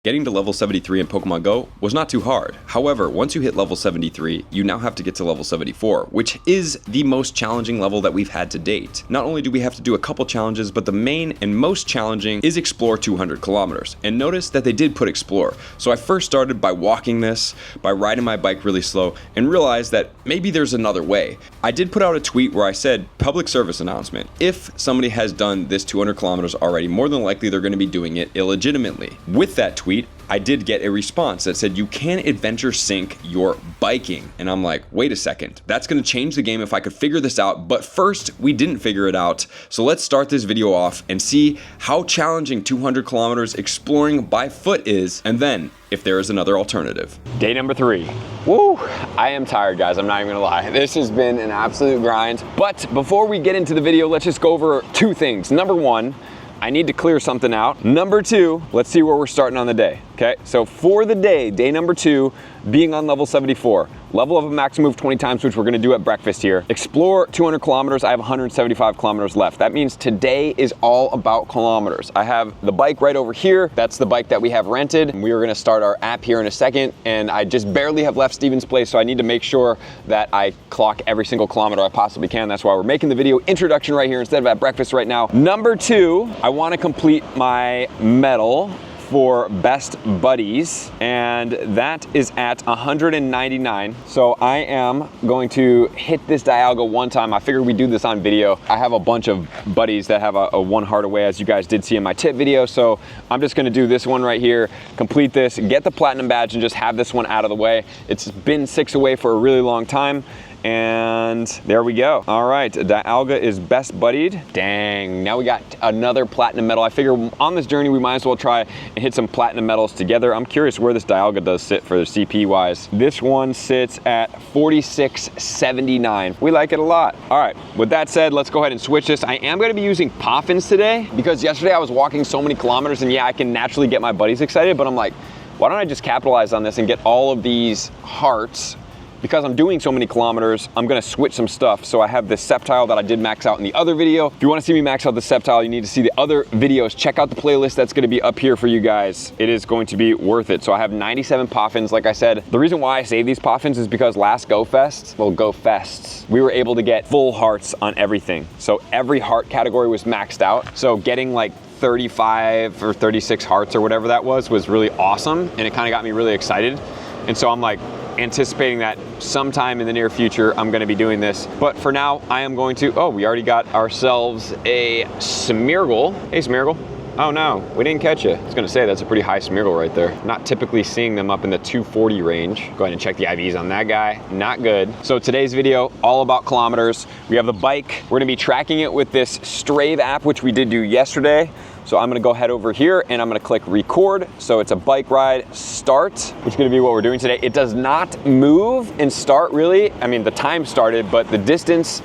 Getting to level 73 in Pokemon GO was not too hard. However, once you hit level 73, you now have to get to level 74, which is the most challenging level that we've had to date. Not only do we have to do a couple challenges, but the main and most challenging is explore 200 kilometers. And notice that they did put explore. So I first started by walking this, by riding my bike really slow, and realized that maybe there's another way. I did put out a tweet where I said, public service announcement. If somebody has done this 200 kilometers already, more than likely they're going to be doing it illegitimately. With that tweet, I did get a response that said, you can adventure sync your biking. And I'm like, wait a second, that's gonna change the game if I could figure this out. But first, we didn't figure it out. So let's start this video off and see how challenging 200 kilometers exploring by foot is, and then if there is another alternative. Day number 3. Woo, I am tired, guys, I'm not even gonna lie. This has been an absolute grind. But before we get into the video, let's just go over two things. Number one, I need to clear something out. Number two, let's see where we're starting on the day, okay? So for the day number 2, being on level 74, level of a max move 20 times, which we're gonna do at breakfast here. Explore 200 kilometers, I have 175 kilometers left. That means today is all about kilometers. I have the bike right over here. That's the bike that we have rented. We are gonna start our app here in a second, and I just barely have left Steven's place, so I need to make sure that I clock every single kilometer I possibly can. That's why we're making the video introduction right here instead of at breakfast right now. Number 2, I wanna complete my medal for best buddies, and that is at 199. So I am going to hit this Dialga one time. I figured we'd do this on video. I have a bunch of buddies that have a 1 heart away, as you guys did see in my tip video. So I'm just gonna do this one right here, complete this, get the platinum badge, and just have this one out of the way. It's been 6 away for a really long time. And there we go. All right, Dialga is best buddied. Dang, now we got another platinum medal. I figure on this journey, we might as well try and hit some platinum medals together. I'm curious where this Dialga does sit for the CP wise. This one sits at 4679. We like it a lot. All right, with that said, let's go ahead and switch this. I am gonna be using Poffins today because yesterday I was walking so many kilometers, and yeah, I can naturally get my buddies excited, but I'm like, why don't I just capitalize on this and get all of these hearts? Because I'm doing so many kilometers, I'm gonna switch some stuff. So I have this Sceptile that I did max out in the other video. If you wanna see me max out the Sceptile, you need to see the other videos. Check out the playlist that's gonna be up here for you guys. It is going to be worth it. So I have 97 Poffins, like I said. The reason why I save these Poffins is because last Go Fests, we were able to get full hearts on everything. So every heart category was maxed out. So getting like 35 or 36 hearts or whatever that was really awesome. And it kind of got me really excited. And so I'm like, anticipating that sometime in the near future I'm going to be doing this, but for now I am going to, we already got ourselves a Smeargle. Hey Smeargle. Oh no, we didn't catch you. I was gonna say that's a pretty high Smeargle right there. Not typically seeing them up in the 240 range. Go ahead and check the IVs on that guy. Not good. So today's video, all about kilometers. We have the bike. We're gonna be tracking it with this Strave app, which we did do yesterday. So I'm gonna go head over here and I'm gonna click record. So it's a bike ride start, which is gonna be what we're doing today. It does not move and start really. I mean, the time started, but the distance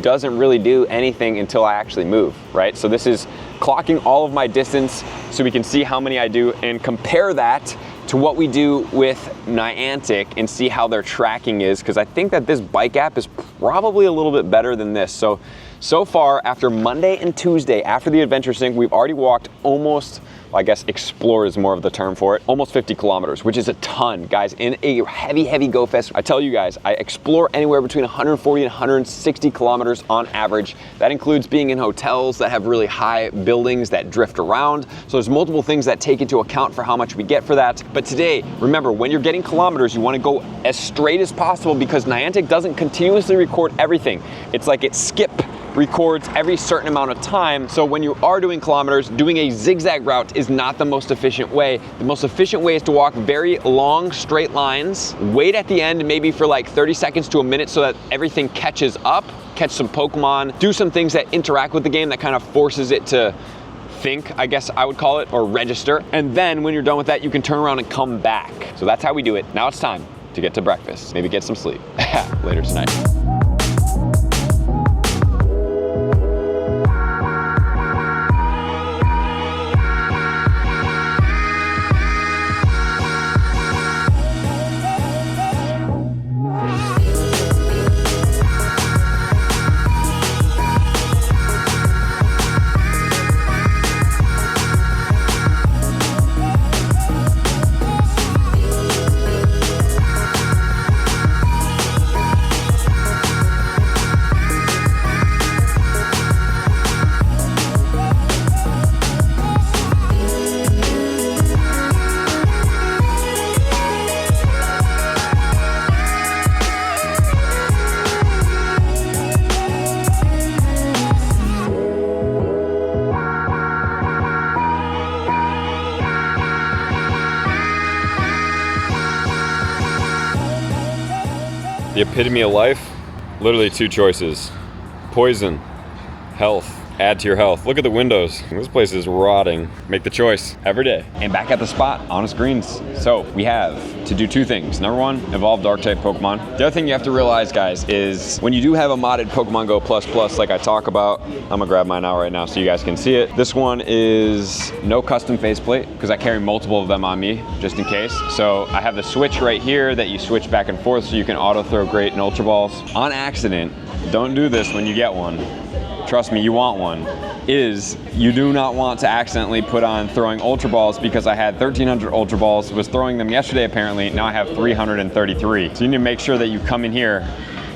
doesn't really do anything until I actually move, right? So this is clocking all of my distance so we can see how many I do and compare that to what we do with Niantic and see how their tracking is, because I think that this bike app is probably a little bit better than this. So far, after Monday and Tuesday, after the Adventure Sync, we've already walked almost, well, I guess explore is more of the term for it, almost 50 kilometers, which is a ton, guys, in a heavy Go Fest. I tell you guys, I explore anywhere between 140 and 160 kilometers on average. That includes being in hotels that have really high buildings that drift around. So there's multiple things that take into account for how much we get for that. But today, remember, when you're getting kilometers, you want to go as straight as possible because Niantic doesn't continuously record everything. It's like it records every certain amount of time. So when you are doing kilometers, doing a zigzag route is not the most efficient way. The most efficient way is to walk very long straight lines, wait at the end maybe for like 30 seconds to a minute so that everything catches up, catch some Pokemon, do some things that interact with the game that kind of forces it to think, I guess I would call it, or register. And then when you're done with that, you can turn around and come back. So that's how we do it. Now it's time to get to breakfast, maybe get some sleep. Later tonight. The epitome of life, literally 2 choices. Poison, health. Add to your health. Look at the windows. This place is rotting. Make the choice every day. And back at the spot, honest greens. So we have to do 2 things. Number 1, evolve dark type Pokemon. The other thing you have to realize, guys, is when you do have a modded Pokemon Go Plus like I talk about, I'm gonna grab mine out right now so you guys can see it. This one is no custom faceplate because I carry multiple of them on me just in case. So I have the switch right here that you switch back and forth so you can auto throw Great and Ultra Balls. On accident, don't do this when you get one. Trust me, you want one, is you do not want to accidentally put on throwing Ultra Balls because I had 1,300 Ultra Balls, was throwing them yesterday apparently, now I have 333. So you need to make sure that you come in here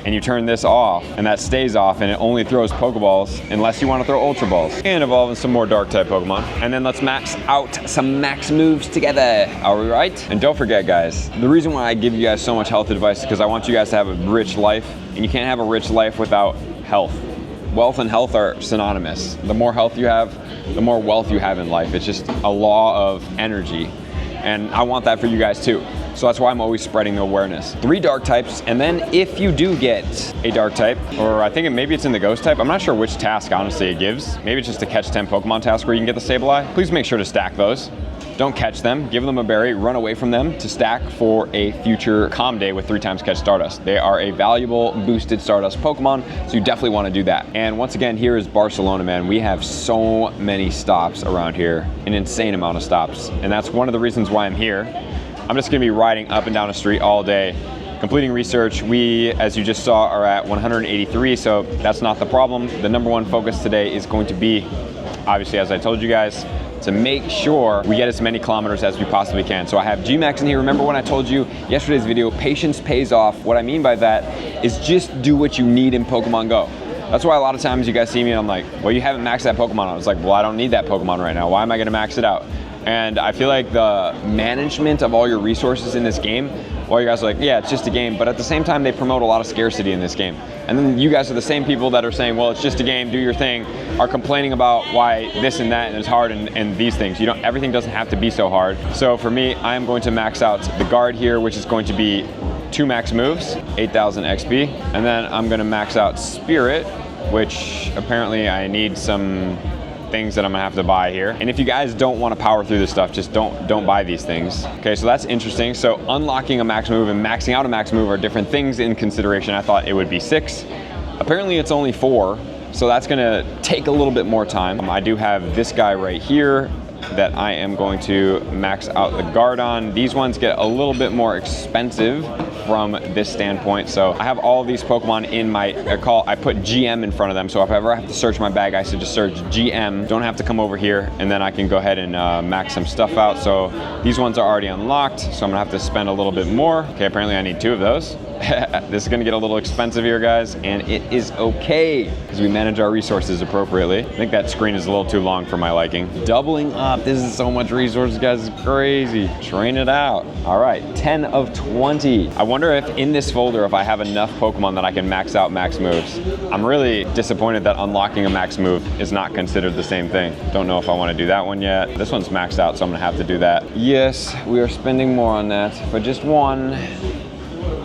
and you turn this off and that stays off and it only throws Pokeballs unless you want to throw Ultra Balls. And evolve in some more dark type Pokemon. And then let's max out some max moves together, are we right? And don't forget guys, the reason why I give you guys so much health advice is because I want you guys to have a rich life, and you can't have a rich life without health. Wealth and health are synonymous. The more health you have, the more wealth you have in life. It's just a law of energy. And I want that for you guys too. So that's why I'm always spreading the awareness. 3 dark types, and then if you do get a dark type, or I think maybe it's in the ghost type, I'm not sure which task honestly it gives. Maybe it's just a catch 10 Pokemon task where you can get the Sableye. Please make sure to stack those. Don't catch them, give them a berry, run away from them to stack for a future calm day with 3 times catch Stardust. They are a valuable boosted Stardust Pokemon, so you definitely want to do that. And once again, here is Barcelona, man. We have so many stops around here, an insane amount of stops. And that's one of the reasons why I'm here. I'm just gonna be riding up and down the street all day, completing research. We, as you just saw, are at 183, so that's not the problem. The number 1 focus today is going to be, obviously, as I told you guys, to make sure we get as many kilometers as we possibly can. So I have G-Max in here. Remember when I told you yesterday's video, patience pays off. What I mean by that is just do what you need in Pokemon Go. That's why a lot of times you guys see me and I'm like, well, you haven't maxed that Pokemon out. I was like, well, I don't need that Pokemon right now. Why am I gonna max it out? And I feel like the management of all your resources in this game, well, you guys are like, yeah, it's just a game, but at the same time, they promote a lot of scarcity in this game. And then you guys are the same people that are saying, well, it's just a game, do your thing, are complaining about why this and that and it's hard and these things. You know, everything doesn't have to be so hard. So for me, I am going to max out the guard here, which is going to be 2 max moves, 8,000 XP. And then I'm gonna max out Spirit, which apparently I need some things that I'm gonna have to buy here. And if you guys don't want to power through this stuff, just don't buy these things. Okay, so that's interesting. So unlocking a max move and maxing out a max move are different things in consideration. I thought it would be 6. Apparently it's only 4, so that's gonna take a little bit more time. I do have this guy right here that I am going to max out the guard on. These ones get a little bit more expensive from this standpoint. So I have all of these Pokemon in my, I put GM in front of them. So if I ever have to search my bag, I should just search GM. Don't have to come over here, and then I can go ahead and max some stuff out. So these ones are already unlocked, so I'm gonna have to spend a little bit more. Okay, apparently I need 2 of those. This is gonna get a little expensive here, guys, and it is okay because we manage our resources appropriately. I think that screen is a little too long for my liking. Doubling up, this is so much resources, guys, it's crazy. Train it out. All right, 10 of 20. I wonder if in this folder, if I have enough Pokemon that I can max out max moves. I'm really disappointed that unlocking a max move is not considered the same thing. Don't know if I wanna do that one yet. This one's maxed out, so I'm gonna have to do that. Yes, we are spending more on that, but just 1.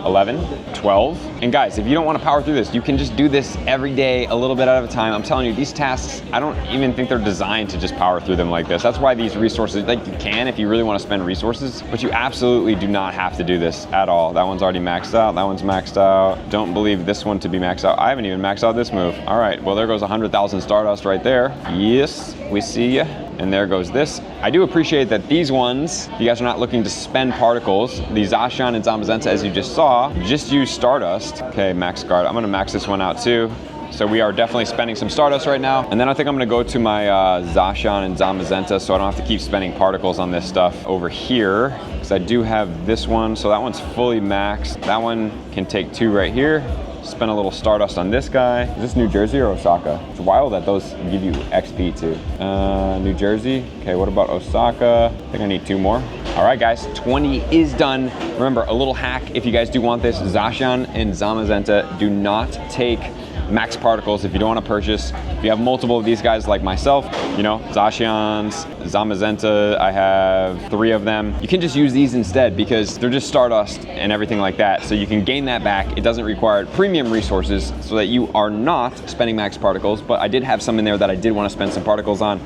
11, 12. And guys, if you don't want to power through this, you can just do this every day, a little bit at a time. I'm telling you, these tasks, I don't even think they're designed to just power through them like this. That's why these resources, like you can if you really want to spend resources, but you absolutely do not have to do this at all. That one's already maxed out, that one's maxed out. Don't believe this one to be maxed out. I haven't even maxed out this move. All right, well there goes 100,000 Stardust right there. Yes, we see ya. And there goes this. I do appreciate that these ones, you guys are not looking to spend particles. The Zacian and Zamazenta, as you just saw, just use Stardust. Okay, max guard. I'm gonna max this one out too. So we are definitely spending some Stardust right now. And then I think I'm gonna go to my Zacian and Zamazenta so I don't have to keep spending particles on this stuff over here. Because I do have this one, so that one's fully maxed. That one can take 2 right here. Spend a little Stardust on this guy. Is this New Jersey or Osaka? It's wild that those give you XP too. New Jersey. Okay, what about Osaka? I think I need 2 more. All right, guys, 20 is done. Remember, a little hack if you guys do want this, Zacian and Zamazenta do not take max particles if you don't want to purchase. If you have multiple of these guys like myself, you know, Zacians, Zamazenta, I have 3 of them. You can just use these instead because they're just Stardust and everything like that. So you can gain that back. It doesn't require premium resources so that you are not spending max particles, but I did have some in there that I did want to spend some particles on.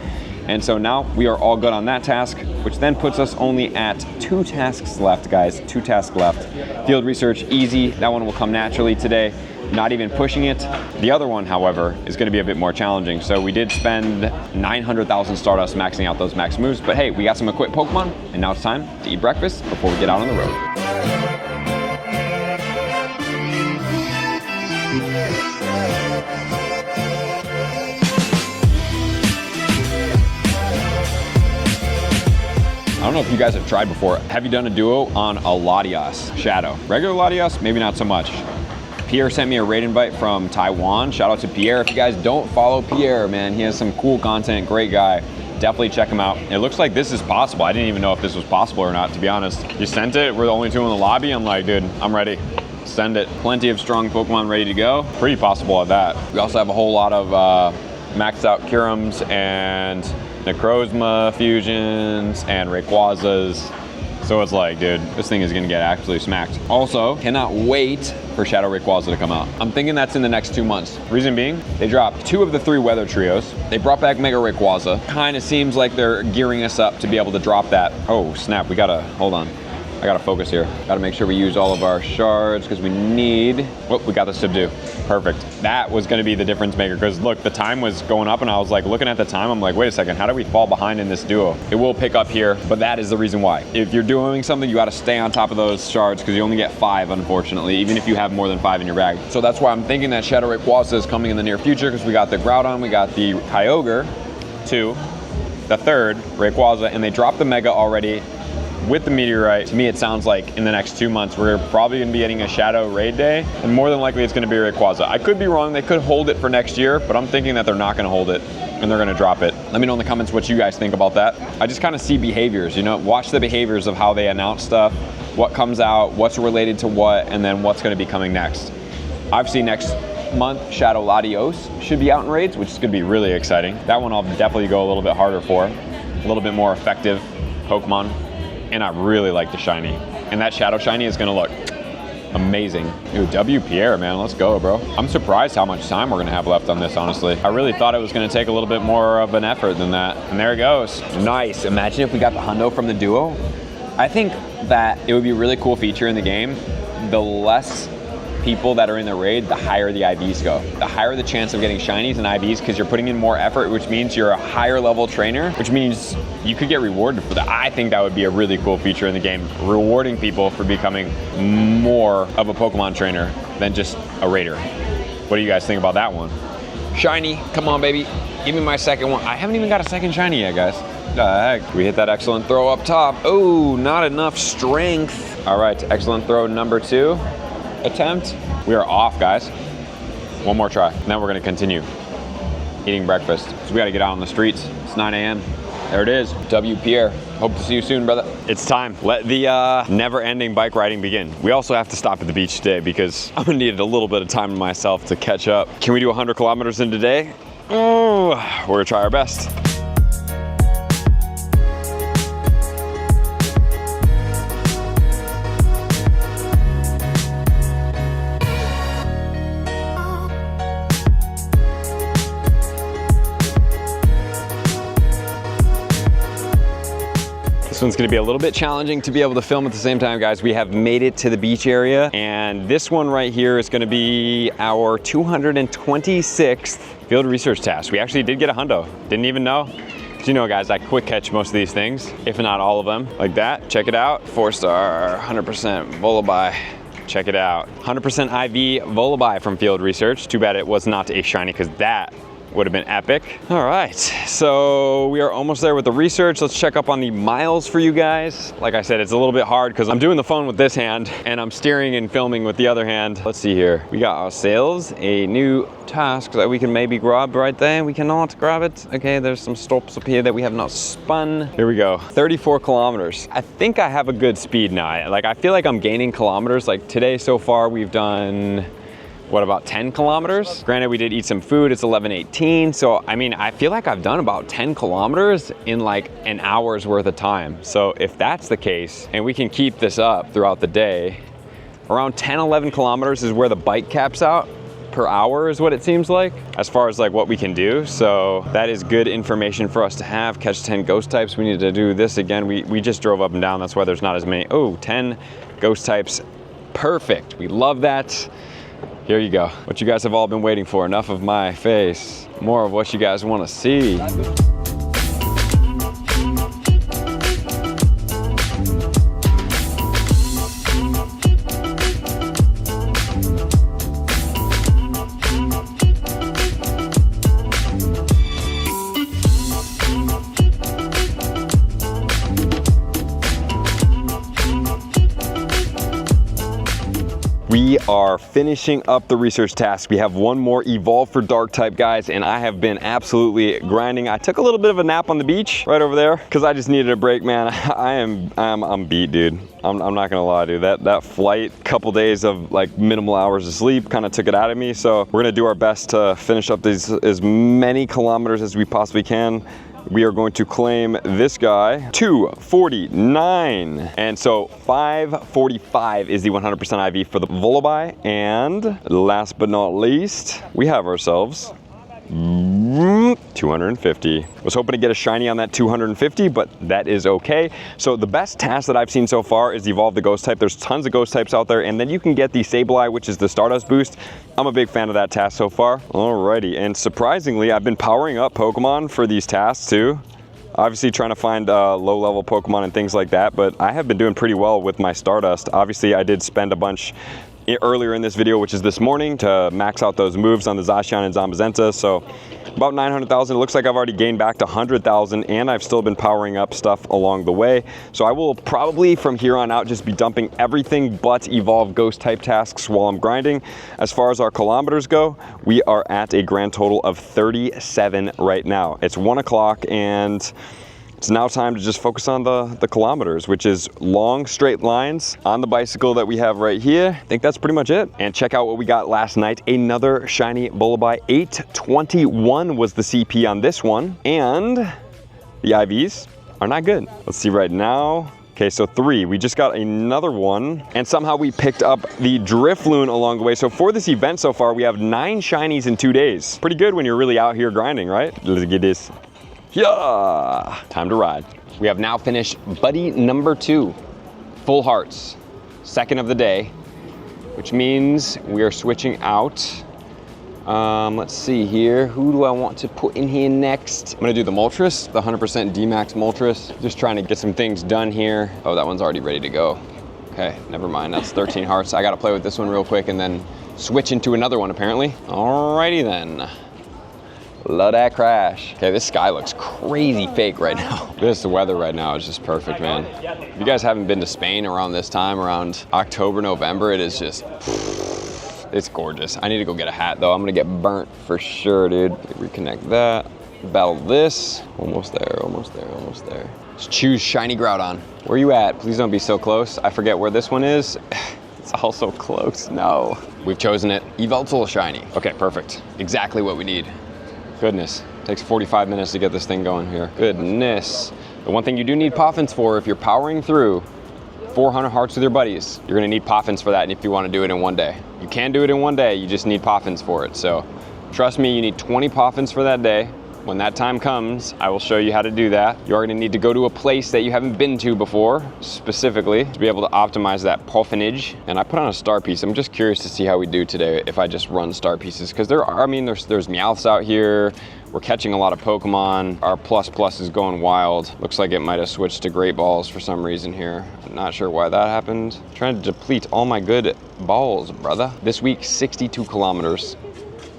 And so now we are all good on that task, which then puts us only at 2 tasks left, guys. 2 tasks left. Field research, easy. That one will come naturally today. Not even pushing it. The other one, however, is going to be a bit more challenging. So we did spend 900,000 Stardust maxing out those max moves, but hey, we got some equipped Pokemon, and now it's time to eat breakfast before we get out on the road. I don't know if you guys have tried before. Have you done a duo on a Latias Shadow? Regular Latias, maybe not so much. Pierre sent me a raid invite from Taiwan. Shout out to Pierre. If you guys don't follow Pierre, man, he has some cool content, great guy. Definitely check him out. It looks like this is possible. I didn't even know if this was possible or not, to be honest. You sent it, we're the only 2 in the lobby. I'm like, dude, I'm ready. Send it. Plenty of strong Pokemon ready to go. Pretty possible at that. We also have a whole lot of maxed out Curums and Necrozma fusions and Rayquazas. So it's like, dude, this thing is gonna get actually smacked. Also, cannot wait for Shadow Rayquaza to come out. I'm thinking that's in the next 2 months. Reason being, they dropped 2 of the 3 weather trios. They brought back Mega Rayquaza. Kinda seems like they're gearing us up to be able to drop that. Oh snap, we gotta, hold on. I gotta focus here. Gotta make sure we use all of our shards because we need, oh, we got the Subdue. Perfect. That was gonna be the difference maker because look, the time was going up and I was like looking at the time, I'm like, wait a second, how do we fall behind in this duo? It will pick up here, but that is the reason why. If you're doing something, you gotta stay on top of those shards because you only get 5, unfortunately, even if you have more than 5 in your bag. So that's why I'm thinking that Shadow Rayquaza is coming in the near future because we got the Groudon, we got the Kyogre 2, the 3rd Rayquaza, and they dropped the Mega already. With the Meteorite, to me it sounds like in the next 2 months we're probably going to be getting a Shadow Raid Day, and more than likely it's going to be Rayquaza. I could be wrong, they could hold it for next year, but I'm thinking that they're not going to hold it and they're going to drop it. Let me know in the comments what you guys think about that. I just kind of see behaviors, you know, watch the behaviors of how they announce stuff, what comes out, what's related to what, and then what's going to be coming next. I've seen next month Shadow Latios should be out in raids, which is going to be really exciting. That one I'll definitely go a little bit harder for, a little bit more effective Pokemon. And I really like the shiny. And that Shadow Shiny is gonna look amazing. Ooh, W Pierre, man, let's go, bro. I'm surprised how much time we're gonna have left on this, honestly. I really thought it was gonna take a little bit more of an effort than that. And there it goes. Nice, imagine if we got the hundo from the duo. I think that it would be a really cool feature in the game. The less people that are in the raid, the higher the IVs go. The higher the chance of getting shinies and IVs because you're putting in more effort, which means you're a higher level trainer, which means you could get rewarded for that. I think that would be a really cool feature in the game, rewarding people for becoming more of a Pokemon trainer than just a raider. What do you guys think about that one? Shiny, come on baby, give me my second one. I haven't even got a second shiny yet, guys. What the heck? We hit that excellent throw up top. Oh, not enough strength. All right, excellent throw number 2. Attempt. We are off, guys. One more try. Now we're gonna continue eating breakfast. So we gotta get out on the streets. It's 9 a.m. There it is, W Pierre. Hope to see you soon, brother. It's time. Let the never-ending bike riding begin. We also have to stop at the beach today because I'm gonna need a little bit of time to myself to catch up. Can we do 100 kilometers in today? Oh, we're gonna try our best. This one's gonna be a little bit challenging to be able to film at the same time, guys. We have made it to the beach area, and this one right here is gonna be our 226th field research task. We actually did get a hundo. Didn't even know. You know, guys, I quick catch most of these things, if not all of them, like that. Check it out, 4-star, 100% Volibee. Check it out, 100% IV Volibee from field research. Too bad it was not a shiny, because that would have been epic. All right, so we are almost there with the research. Let's check up on the miles for you guys. Like I said, it's a little bit hard because I'm doing the phone with this hand and I'm steering and filming with the other hand. Let's see here. We got ourselves a new task that we can maybe grab right there. We cannot grab it. Okay, there's some stops up here that we have not spun. Here we go, 34 kilometers. I think I have a good speed now. I feel like I'm gaining kilometers. Like today so far, we've done what, about 10 kilometers? Granted, we did eat some food, it's 11:18. So, I mean, I feel like I've done about 10 kilometers in like an hour's worth of time. So if that's the case, and we can keep this up throughout the day, around 10, 11 kilometers is where the bike caps out per hour is what it seems like, as far as like what we can do. So that is good information for us to have. Catch 10 ghost types. We need to do this again. We just drove up and down. That's why there's not as many. Oh, 10 ghost types. Perfect. We love that. Here you go. What you guys have all been waiting for. Enough of my face. More of what you guys want to see. We are finishing up the research task. We have one more evolve for dark type, guys, and I have been absolutely grinding. I took a little bit of a nap on the beach right over there because I just needed a break, man. I'm beat, dude. I'm not gonna lie, dude. That flight, couple days of like minimal hours of sleep kind of took it out of me. So we're gonna do our best to finish up these as many kilometers as we possibly can. We are going to claim this guy, 249. And so 545 is the 100% IV for the Volleyball. And last but not least, we have ourselves 250. Was hoping to get a shiny on that 250, but that is okay. So the best task that I've seen so far is evolve the ghost type. There's tons of ghost types out there, and then you can get the Sableye, which is the Stardust boost. I'm a big fan of that task so far. Alrighty, and surprisingly, I've been powering up Pokemon for these tasks too. Obviously trying to find low level Pokemon and things like that, but I have been doing pretty well with my Stardust. Obviously I did spend a bunch earlier in this video, which is this morning, to max out those moves on the Zacian and Zamazenta. So about 900,000. It looks like I've already gained back to 100,000, and I've still been powering up stuff along the way. So I will probably from here on out just be dumping everything but evolve ghost type tasks while I'm grinding. As far as our kilometers go, we are at a grand total of 37 right now. It's 1 o'clock and it's now time to just focus on the kilometers, which is long straight lines on the bicycle that we have right here. I think that's pretty much it. And check out what we got last night. Another shiny Volleyball. 821 was the CP on this one. And the IVs are not good. Let's see right now. Okay, so 3, we just got another one, and somehow we picked up the Drifloon along the way. So for this event so far, we have 9 shinies in 2 days. Pretty good when you're really out here grinding, right? Let's get this. Yeah, time to ride. We have now finished buddy number 2, full hearts, second of the day, which means we are switching out. Let's see here. Who do I want to put in here next? I'm gonna do the Moltres, the 100% D-Max Moltres. Just trying to get some things done here. Oh, that one's already ready to go. Okay, never mind, that's 13 hearts. I gotta play with this one real quick and then switch into another one apparently. Alrighty then. Love that crash. Okay, this sky looks crazy fake right now. This weather right now is just perfect, man. If you guys haven't been to Spain around this time, around October, November, it is just, it's gorgeous. I need to go get a hat though. I'm gonna get burnt for sure, dude. Reconnect that, battle this. Almost there, almost there, almost there. Let's choose shiny Groudon. Where you at? Please don't be so close. I forget where this one is. It's all so close, no. We've chosen it. Yveltal shiny. Okay, perfect. Exactly what we need. Goodness, takes 45 minutes to get this thing going here. Goodness. The one thing you do need Poffins for, if you're powering through 400 hearts with your buddies, you're gonna need Poffins for that, and if you wanna do it in one day. You can do it in one day, you just need Poffins for it. So trust me, you need 20 Poffins for that day. When that time comes, I will show you how to do that. You're gonna need to go to a place that you haven't been to before, specifically, to be able to optimize that Poffinage. And I put on a star piece. I'm just curious to see how we do today if I just run star pieces, because there are, I mean, there's Meowths out here. We're catching a lot of Pokemon. Our plus is going wild. Looks like it might have switched to Great Balls for some reason here. I'm not sure why that happened. I'm trying to deplete all my good balls, brother. This week, 62 kilometers.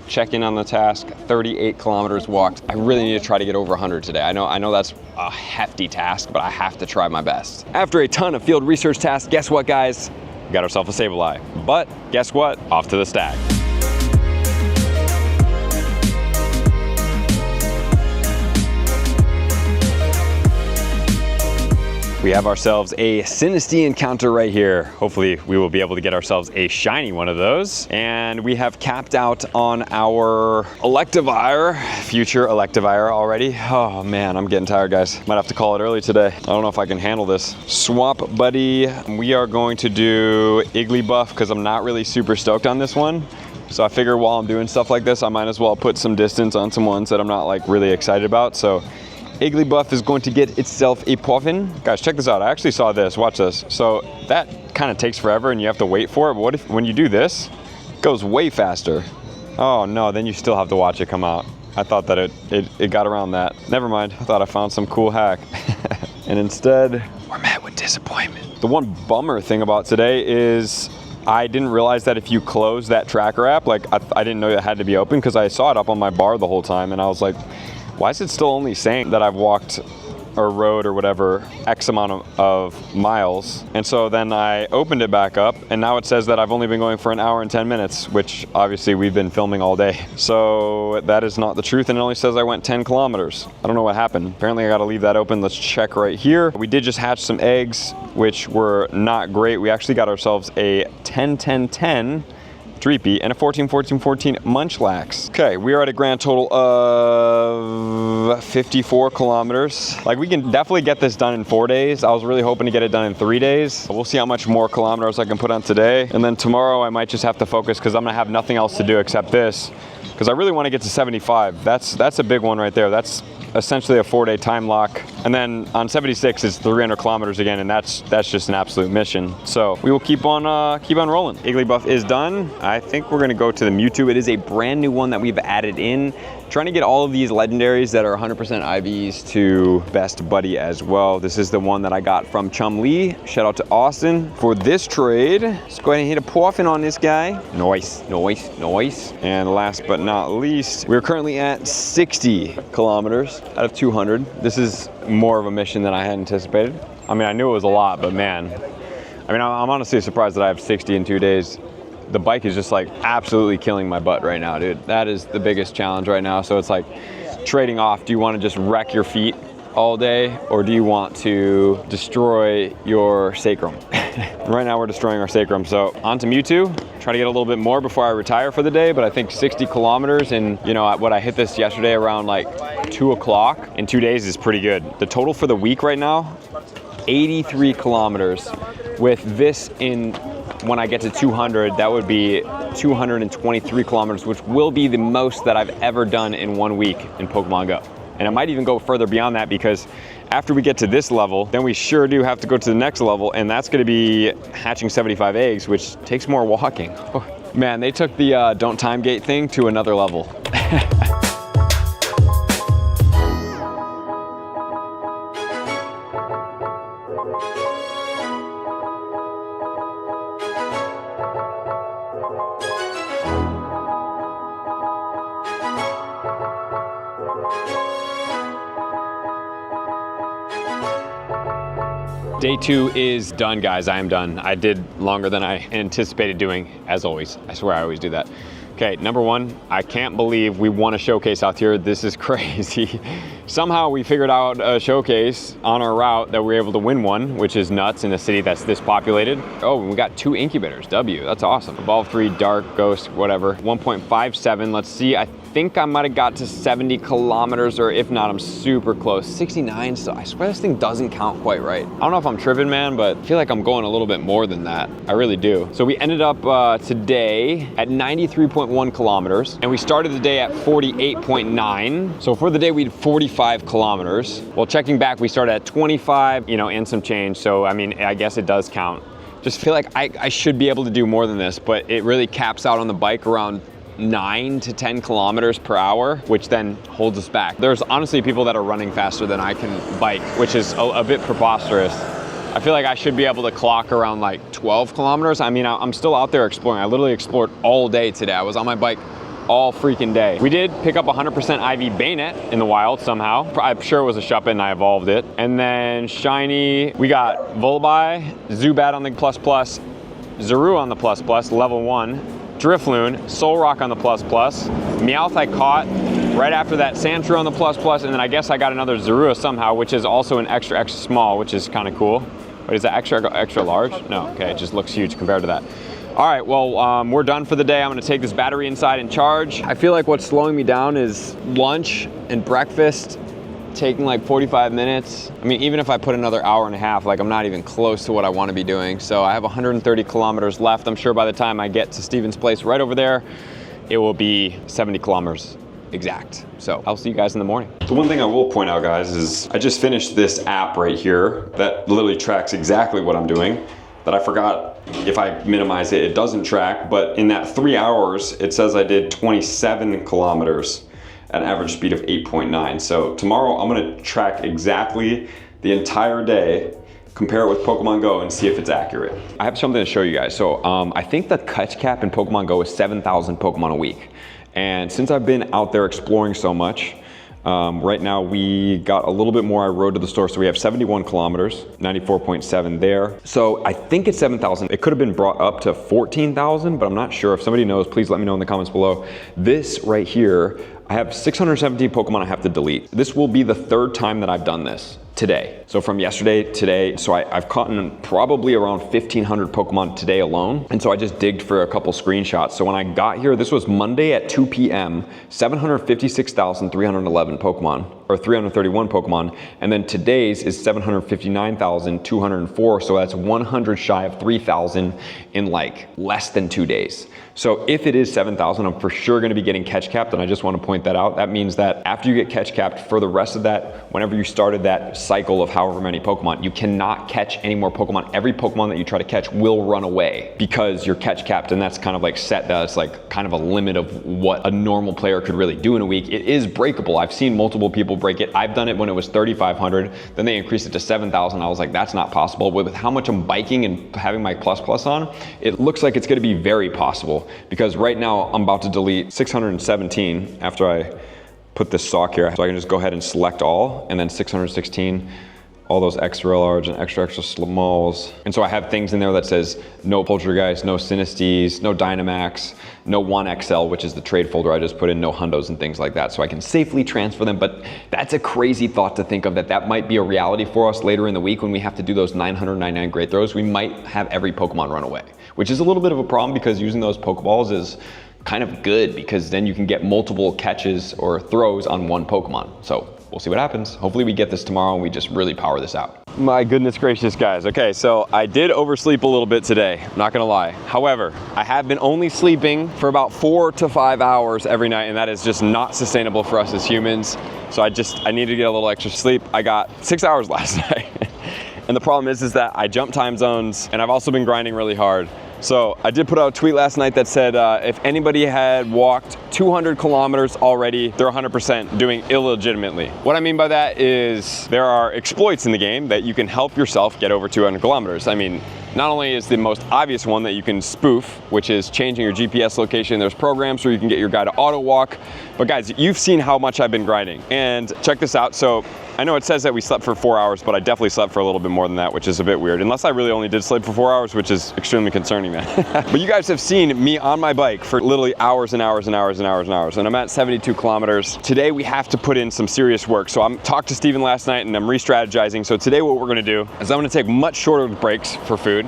Check in on the task, 38 kilometers walked. I really need to try to get over 100 today. I know that's a hefty task, but I have to try my best. After a ton of field research tasks, guess what, guys? We got ourselves a Sableye. But guess what? Off to the stag. We have ourselves a Sinistea encounter right here. Hopefully we will be able to get ourselves a shiny one of those. And we have capped out on our Electivire, future Electivire already. Oh man, I'm getting tired, guys. Might have to call it early today. I don't know if I can handle this. Swap Buddy, we are going to do Igglybuff because I'm not really super stoked on this one. So I figure while I'm doing stuff like this, I might as well put some distance on some ones that I'm not like really excited about. So Igglybuff is going to get itself a Puffin. Guys, check this out. I actually saw this. Watch this. So that kind of takes forever and you have to wait for it. But what if when you do this, it goes way faster? Oh no, then you still have to watch it come out. I thought that it got around that. Never mind. I thought I found some cool hack. And instead, we're met with disappointment. The one bummer thing about today is I didn't realize that if you close that tracker app, like I didn't know it had to be open because I saw it up on my bar the whole time and I was like, why is it still only saying that I've walked or rode or whatever X amount of miles? And so then I opened it back up and now it says that I've only been going for an hour and 10 minutes, which obviously we've been filming all day. So that is not the truth and it only says I went 10 kilometers. I don't know what happened. Apparently I gotta leave that open. Let's check right here. We did just hatch some eggs, which were not great. We actually got ourselves a 10-10-10 Dreepy and a 14-14-14 Munchlax. Okay, we are at a grand total of 54 kilometers. Like we can definitely get this done in 4 days. I was really hoping to get it done in 3 days. We'll see how much more kilometers I can put on today. And then tomorrow I might just have to focus because I'm gonna have nothing else to do except this. Because I really want to get to 75. That's a big one right there. That's essentially a 4-day time lock. And then on 76 it's 300 kilometers again, and that's just an absolute mission. So we will keep on rolling. Igglybuff is done. I think we're gonna go to the Mewtwo. It is a brand new one that we've added in. Trying to get all of these legendaries that are 100% IVs to Best Buddy as well. This is the one that I got from Chum Lee. Shout out to Austin for this trade. Let's go ahead and hit a Puffin on this guy. Nice, nice, nice. And last but not least, we're currently at 60 kilometers out of 200. This is more of a mission than I had anticipated. I mean, I knew it was a lot, but man, I mean, I'm honestly surprised that I have 60 in 2 days. The bike is just like absolutely killing my butt right now, dude. That is the biggest challenge right now. So it's like trading off. Do you want to just wreck your feet all day or do you want to destroy your sacrum? Right now we're destroying our sacrum. So on to Mewtwo. Try to get a little bit more before I retire for the day, but I think 60 kilometers and you know what, I hit this yesterday around like 2 o'clock in 2 days is pretty good. The total for the week right now, 83 kilometers. With this in when I get to 200, that would be 223 kilometers, which will be the most that I've ever done in 1 week in Pokemon Go. And I might even go further beyond that because after we get to this level, then we sure do have to go to the next level, and that's gonna be hatching 75 eggs, which takes more walking. Oh, man, they took the don't time gate thing to another level. Day 2 is done, guys. I am done. I did longer than I anticipated doing, as always. I swear I always do that. Okay, number 1, I can't believe we won a showcase out here. This is crazy. Somehow we figured out a showcase on our route that we were able to win one, which is nuts in a city that's this populated. Oh, we got 2 incubators, W, that's awesome. Evolve 3, Dark, Ghost, whatever. 1.57, let's see, I think I might've got to 70 kilometers, or if not, I'm super close. 69, so I swear this thing doesn't count quite right. I don't know if I'm tripping, man, but I feel like I'm going a little bit more than that. I really do. So we ended up today at 93.1 kilometers, and we started the day at 48.9. So for the day, we had 45 kilometers. Well, checking back, we started at 25, you know, and some change. So, I mean, I guess it does count. Just feel like I should be able to do more than this, but it really caps out on the bike around 9 to 10 kilometers per hour, which then holds us back. There's honestly people that are running faster than I can bike, which is a bit preposterous. I feel like I should be able to clock around like 12 kilometers. I mean, I'm still out there exploring. I literally explored all day today. I was on my bike all freaking day. We did pick up 100% IV Bayonet in the wild somehow. I'm sure it was a Shuppet and I evolved it. And then shiny, we got Volby, Zubat on the ++, Zaru on the ++, level 1. Drifloon, Solrock on the plus plus, Meowth I caught right after that, Sandshrew on the plus plus, and then I guess I got another Zorua somehow, which is also an extra small, which is kind of cool. Wait, is that extra large? No, okay, it just looks huge compared to that. All right, well, we're done for the day. I'm gonna take this battery inside and charge. I feel like what's slowing me down is lunch and breakfast taking like 45 minutes. I mean, even if I put another hour and a half, like I'm not even close to what I wanna be doing. So I have 130 kilometers left. I'm sure by the time I get to Steven's place right over there, it will be 70 kilometers exact. So I'll see you guys in the morning. The one thing I will point out, guys, is I just finished this app right here that literally tracks exactly what I'm doing, that I forgot if I minimize it, it doesn't track, but in that 3 hours, it says I did 27 kilometers at an average speed of 8.9. So tomorrow I'm gonna track exactly the entire day, compare it with Pokemon Go and see if it's accurate. I have something to show you guys. So I think the catch cap in Pokemon Go is 7,000 Pokemon a week. And since I've been out there exploring so much, right now we got a little bit more. I rode to the store, so we have 71 kilometers, 94.7 there. So I think it's 7,000. It could have been brought up to 14,000, but I'm not sure. If somebody knows, please let me know in the comments below. This right here, I have 617 Pokemon I have to delete. This will be the third time that I've done this today. So from yesterday, today, so I've caught probably around 1,500 Pokemon today alone. And so I just digged for a couple screenshots. So when I got here, this was Monday at 2 p.m., 756,311 Pokemon, or 331 Pokemon. And then today's is 759,204. So that's 100 shy of 3,000 in like less than 2 days. So if it is 7,000, I'm for sure gonna be getting catch capped, and I just wanna point that out. That means that after you get catch capped, for the rest of that, whenever you started that cycle of however many Pokemon, you cannot catch any more Pokemon. Every Pokemon that you try to catch will run away because you're catch capped, and that's kind of like set, that's like kind of a limit of what a normal player could really do in a week. It is breakable. I've seen multiple people break it. I've done it when it was 3,500, then they increased it to 7,000. I was like, that's not possible. But with how much I'm biking and having my plus plus on, it looks like it's gonna be very possible. Because right now I'm about to delete 617 after I put this sock here. So I can just go ahead and select all, and then 616, all those extra large and extra smalls. And so I have things in there that says no Poltergeist, no Sinistes, no Dynamax, no 1XL, which is the trade folder I just put in, no Hundos and things like that. So I can safely transfer them, but that's a crazy thought to think of, that might be a reality for us later in the week when we have to do those 999 great throws. We might have every Pokemon run away, which is a little bit of a problem because using those Pokeballs is kind of good because then you can get multiple catches or throws on one Pokemon. So we'll see what happens. Hopefully we get this tomorrow and we just really power this out. My goodness gracious, guys. Okay, so I did oversleep a little bit today, not gonna lie. However, I have been only sleeping for about 4 to 5 hours every night, and that is just not sustainable for us as humans. So I need to get a little extra sleep. I got 6 hours last night. And the problem is that I jump time zones, and I've also been grinding really hard. So I did put out a tweet last night that said if anybody had walked 200 kilometers already, they're 100% doing illegitimately. What I mean by that is there are exploits in the game that you can help yourself get over 200 kilometers. I mean, not only is the most obvious one that you can spoof, which is changing your GPS location. There's programs where you can get your guy to auto walk. But guys, you've seen how much I've been grinding. And check this out. So I know it says that we slept for 4 hours, but I definitely slept for a little bit more than that, which is a bit weird. Unless I really only did sleep for 4 hours, which is extremely concerning, man. But you guys have seen me on my bike for literally hours and hours and hours and hours and hours. And I'm at 72 kilometers. Today we have to put in some serious work. So I'm talked to Steven last night and I'm re-strategizing. So today what we're gonna do is I'm gonna take much shorter breaks for food.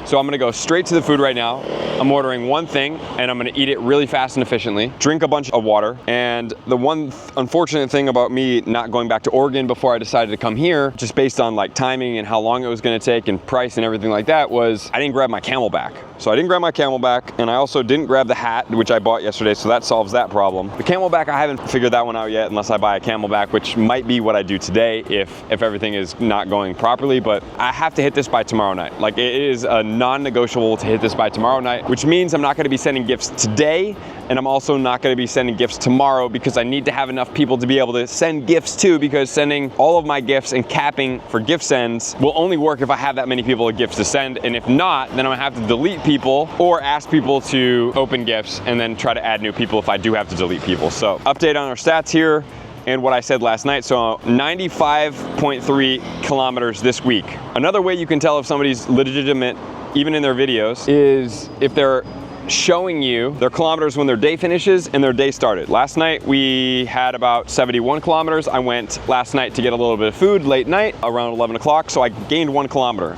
So I'm gonna go straight to the food right now. I'm ordering one thing and I'm gonna eat it really fast and efficiently, drink a bunch of water. And the one unfortunate thing about me not going back to Oregon before I decided to come here, just based on like timing and how long it was gonna take and price and everything like that, was I didn't grab my Camelback. So I didn't grab my Camelback, and I also didn't grab the hat, which I bought yesterday, so that solves that problem. The Camelback, I haven't figured that one out yet unless I buy a Camelback, which might be what I do today if everything is not going properly, but I have to hit this by tomorrow night. Like, it is a non-negotiable to hit this by tomorrow night, which means I'm not gonna be sending gifts today, and I'm also not gonna be sending gifts tomorrow because I need to have enough people to be able to send gifts to, because sending all of my gifts and capping for gift sends will only work if I have that many people of gifts to send, and if not, then I'm gonna have to delete people or ask people to open gifts and then try to add new people if I do have to delete people. So update on our stats here and what I said last night. So 95.3 kilometers this week. Another way you can tell if somebody's legitimate, even in their videos, is if they're showing you their kilometers when their day finishes and their day started. Last night we had about 71 kilometers. I went last night to get a little bit of food late night around 11 o'clock, so I gained 1 kilometer.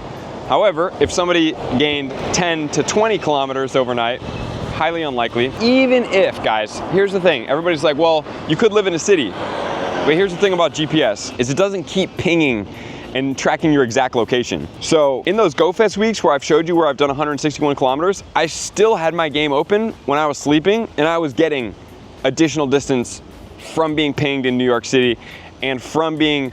However, if somebody gained 10 to 20 kilometers overnight, highly unlikely. Even if, guys, here's the thing, everybody's like, well, you could live in a city. But here's the thing about GPS, is it doesn't keep pinging and tracking your exact location. So in those GoFest weeks where I've showed you where I've done 161 kilometers, I still had my game open when I was sleeping, and I was getting additional distance from being pinged in New York City and from being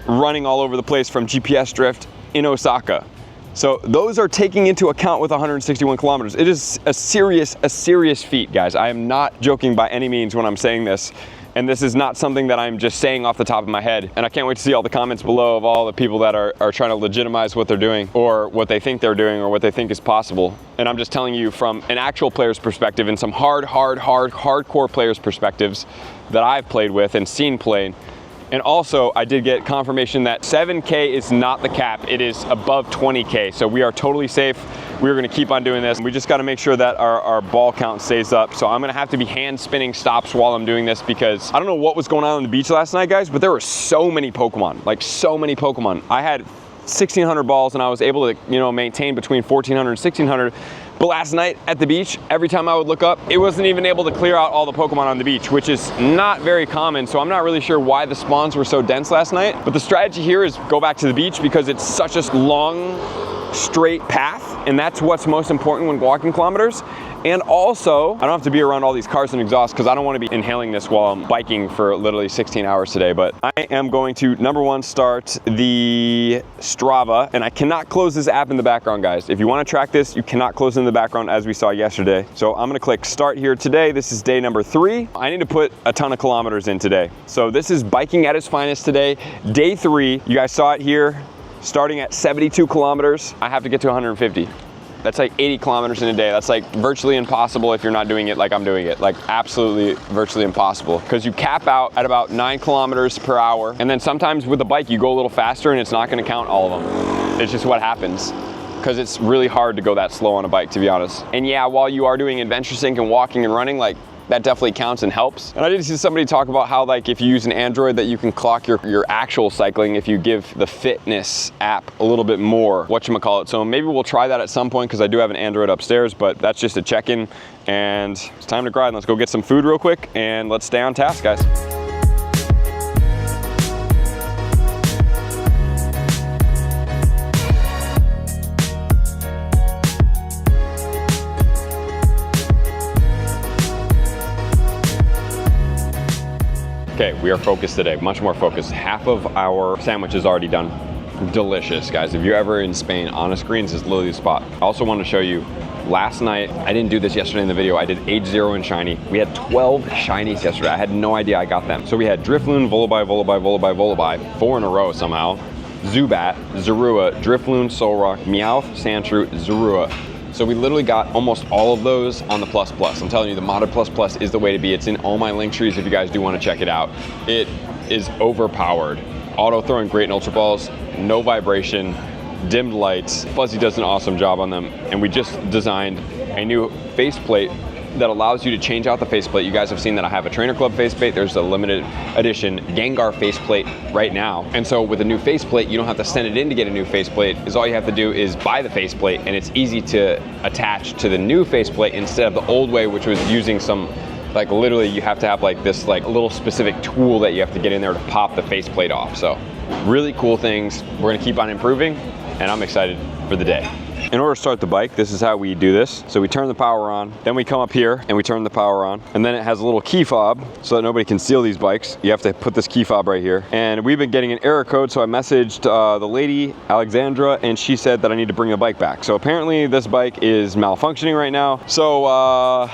running all over the place from GPS drift in Osaka. So those are taking into account with 161 kilometers. It is a serious feat, guys. I am not joking by any means when I'm saying this. And this is not something that I'm just saying off the top of my head. And I can't wait to see all the comments below of all the people that are trying to legitimize what they're doing, or what they think they're doing, or what they think is possible. And I'm just telling you from an actual player's perspective and some hardcore players' perspectives that I've played with and seen played. And also, I did get confirmation that 7K is not the cap, it is above 20K. So we are totally safe. We're gonna keep on doing this. We just gotta make sure that our ball count stays up. So I'm gonna have to be hand spinning stops while I'm doing this, because I don't know what was going on the beach last night, guys, but there were so many Pokemon, like so many Pokemon. I had 1,600 balls and I was able to, you know, maintain between 1,400 and 1,600. But last night at the beach, every time I would look up, it wasn't even able to clear out all the Pokemon on the beach, which is not very common. So I'm not really sure why the spawns were so dense last night. But the strategy here is go back to the beach, because it's such a long, straight path. And that's what's most important when walking kilometers. And also, I don't have to be around all these cars and exhaust, because I don't want to be inhaling this while I'm biking for literally 16 hours today. But I am going to, number one, start the Strava. And I cannot close this app in the background, guys. If you want to track this, you cannot close it in the background, as we saw yesterday. So I'm going to click start here today. This is day number 3. I need to put a ton of kilometers in today. So this is biking at its finest today. Day 3, you guys saw it here, starting at 72 kilometers. I have to get to 150. That's like 80 kilometers in a day. That's like virtually impossible if you're not doing it like I'm doing it. Like absolutely virtually impossible, because you cap out at about 9 kilometers per hour. And then sometimes with the bike, you go a little faster and it's not gonna count all of them. It's just what happens, because it's really hard to go that slow on a bike, to be honest. And yeah, while you are doing adventure sync and walking and running, like that definitely counts and helps. And I did see somebody talk about how, like, if you use an Android, that you can clock your actual cycling if you give the fitness app a little bit more whatchamacallit. So maybe we'll try that at some point, because I do have an Android upstairs, but that's just a check-in. And it's time to grind. Let's go get some food real quick and let's stay on task, guys. Okay, we are focused today, much more focused. Half of our sandwich is already done. Delicious, guys. If you're ever in Spain, Honest Greens is literally the spot. I also want to show you, last night, I didn't do this yesterday in the video, I did H0 and Shiny. We had 12 Shinies yesterday. I had no idea I got them. So we had Drifloon, Volibee, 4 in a row somehow. Zubat, Zorua, Drifloon, Solrock, Meowth, Sandshrew, Zorua. So we literally got almost all of those on the Plus Plus. I'm telling you, the modded Plus Plus is the way to be. It's in all my link trees if you guys do want to check it out. It is overpowered. Auto throwing great in Ultra Balls, no vibration, dimmed lights. Fuzzy does an awesome job on them. And we just designed a new faceplate that allows you to change out the faceplate. You guys have seen that I have a Trainer Club faceplate. There's a limited edition Gengar faceplate right now. And so with a new faceplate, you don't have to send it in to get a new faceplate. Is all you have to do is buy the faceplate, and it's easy to attach to the new faceplate instead of the old way, which was using some, like literally you have to have like this like little specific tool that you have to get in there to pop the faceplate off. So really cool things. We're gonna keep on improving, and I'm excited for the day. In order to start the bike, this is how we do this. So we turn the power on, then we come up here and we turn the power on, and then it has a little key fob so that nobody can steal these bikes. You have to put this key fob right here. And we've been getting an error code, so I messaged the lady, Alexandra, and she said that I need to bring the bike back. So apparently this bike is malfunctioning right now. So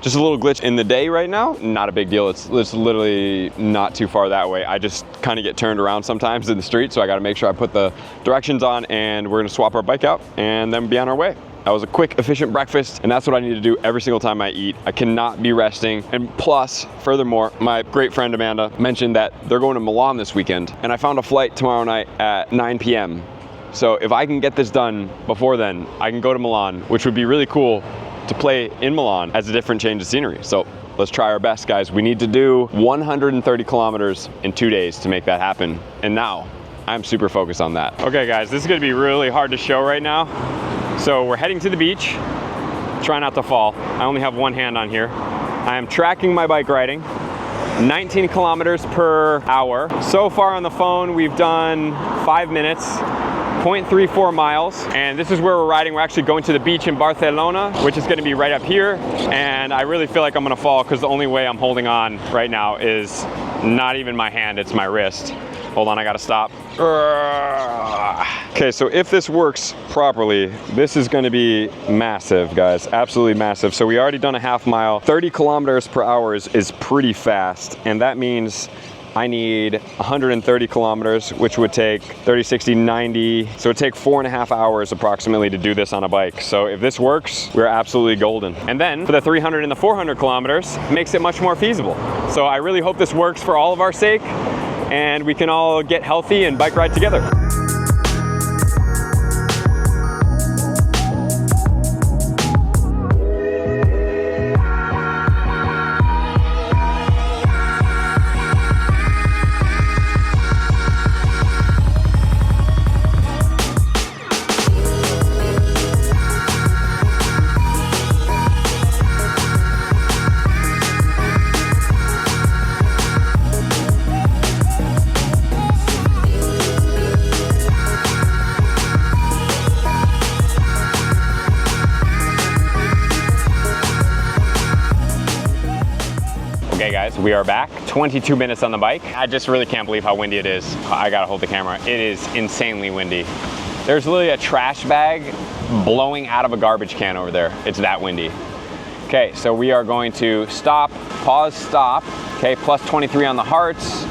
just a little glitch in the day right now, not a big deal. It's literally not too far that way. I just kind of get turned around sometimes in the street, so I gotta make sure I put the directions on, and we're gonna swap our bike out and then be on our way. That was a quick, efficient breakfast, and that's what I need to do every single time I eat. I cannot be resting. And plus, furthermore, my great friend Amanda mentioned that they're going to Milan this weekend, and I found a flight tomorrow night at 9 p.m. So if I can get this done before then, I can go to Milan, which would be really cool to play in Milan as a different change of scenery. So let's try our best, guys. We need to do 130 kilometers in 2 days to make that happen. And now I'm super focused on that. Okay guys, this is gonna be really hard to show right now. So we're heading to the beach. Try not to fall. I only have one hand on here. I am tracking my bike riding. 19 kilometers per hour. So far on the phone, we've done 5 minutes, 0.34 miles. And this is where we're riding. We're actually going to the beach in Barcelona, which is gonna be right up here. And I really feel like I'm gonna fall because the only way I'm holding on right now is not even my hand, it's my wrist. Hold on, I gotta stop. Okay, so if this works properly, this is gonna be massive, guys, absolutely massive. So we already done a half mile. 30 kilometers per hour is pretty fast, and that means I need 130 kilometers, which would take 30, 60, 90. So it would take 4.5 hours approximately to do this on a bike. So if this works, we're absolutely golden. And then for the 300 and the 400 kilometers, makes it much more feasible. So I really hope this works for all of our sake, and we can all get healthy and bike ride together. Okay guys, we are back. 22 minutes on the bike. I just really can't believe how windy it is. I gotta hold the camera. It is insanely windy. There's literally a trash bag blowing out of a garbage can over there. It's that windy. Okay, so we are going to stop, pause, stop. Okay, plus 23 on the hearts.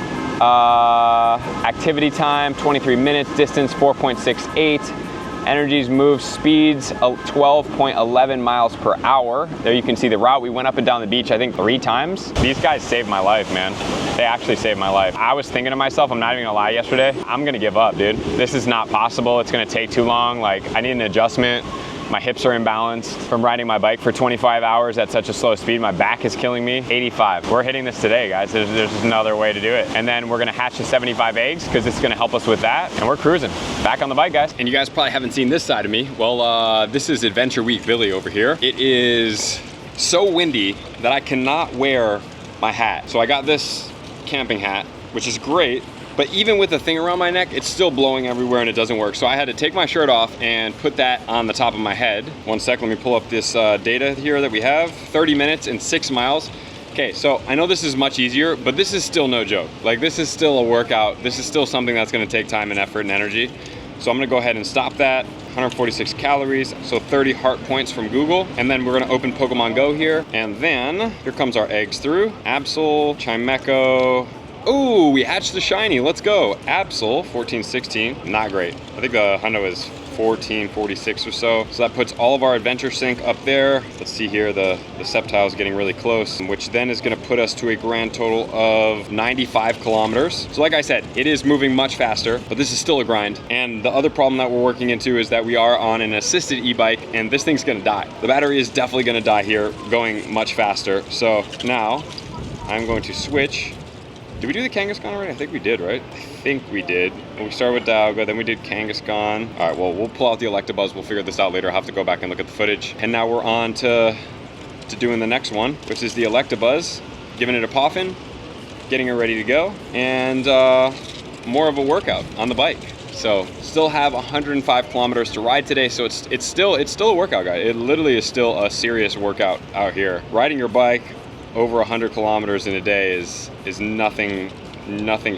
Activity time, 23 minutes. Distance, 4.68. Energies, move, speeds, 12.11 miles per hour. There you can see the route. We went up and down the beach, I think 3 times. These guys saved my life, man. They actually saved my life. I was thinking to myself, I'm not even gonna lie, yesterday, I'm gonna give up, dude. This is not possible. It's gonna take too long. Like, I need an adjustment. My hips are imbalanced from riding my bike for 25 hours at such a slow speed. My back is killing me. 85. We're hitting this today, guys. There's another way to do it. And then we're gonna hatch the 75 eggs because it's gonna help us with that. And we're cruising. Back on the bike, guys. And you guys probably haven't seen this side of me. Well, this is Adventure Week Billy over here. It is so windy that I cannot wear my hat. So I got this camping hat, which is great. But even with the thing around my neck, it's still blowing everywhere and it doesn't work. So I had to take my shirt off and put that on the top of my head. One sec, let me pull up this data here that we have. 30 minutes and 6 miles. Okay, so I know this is much easier, but this is still no joke. Like, this is still a workout. This is still something that's gonna take time and effort and energy. So I'm gonna go ahead and stop that. 146 calories, so 30 heart points from Google. And then we're gonna open Pokemon Go here. And then here comes our eggs through. Absol, Chimecho. Oh, we hatched the shiny, let's go. Absol, 1416, not great. I think the hundo is 1446 or so. So that puts all of our adventure sync up there. Let's see here, the Sceptile is getting really close, which then is gonna put us to a grand total of 95 kilometers. So like I said, it is moving much faster, but this is still a grind. And the other problem that we're working into is that we are on an assisted e-bike and this thing's gonna die. The battery is definitely gonna die here, going much faster. So now I'm going to switch. Did we do the Kangaskhan already? I think we did, right? I think we did. We started with Dialga, then we did Kangaskhan. All right, well, we'll pull out the Electabuzz. We'll figure this out later. I'll have to go back and look at the footage. And now we're on to doing the next one, which is the Electabuzz. Giving it a poffin, getting her ready to go, and more of a workout on the bike. So still have 105 kilometers to ride today. So it's still a workout, guys. It literally is still a serious workout out here. Riding your bike over 100 kilometers in a day is nothing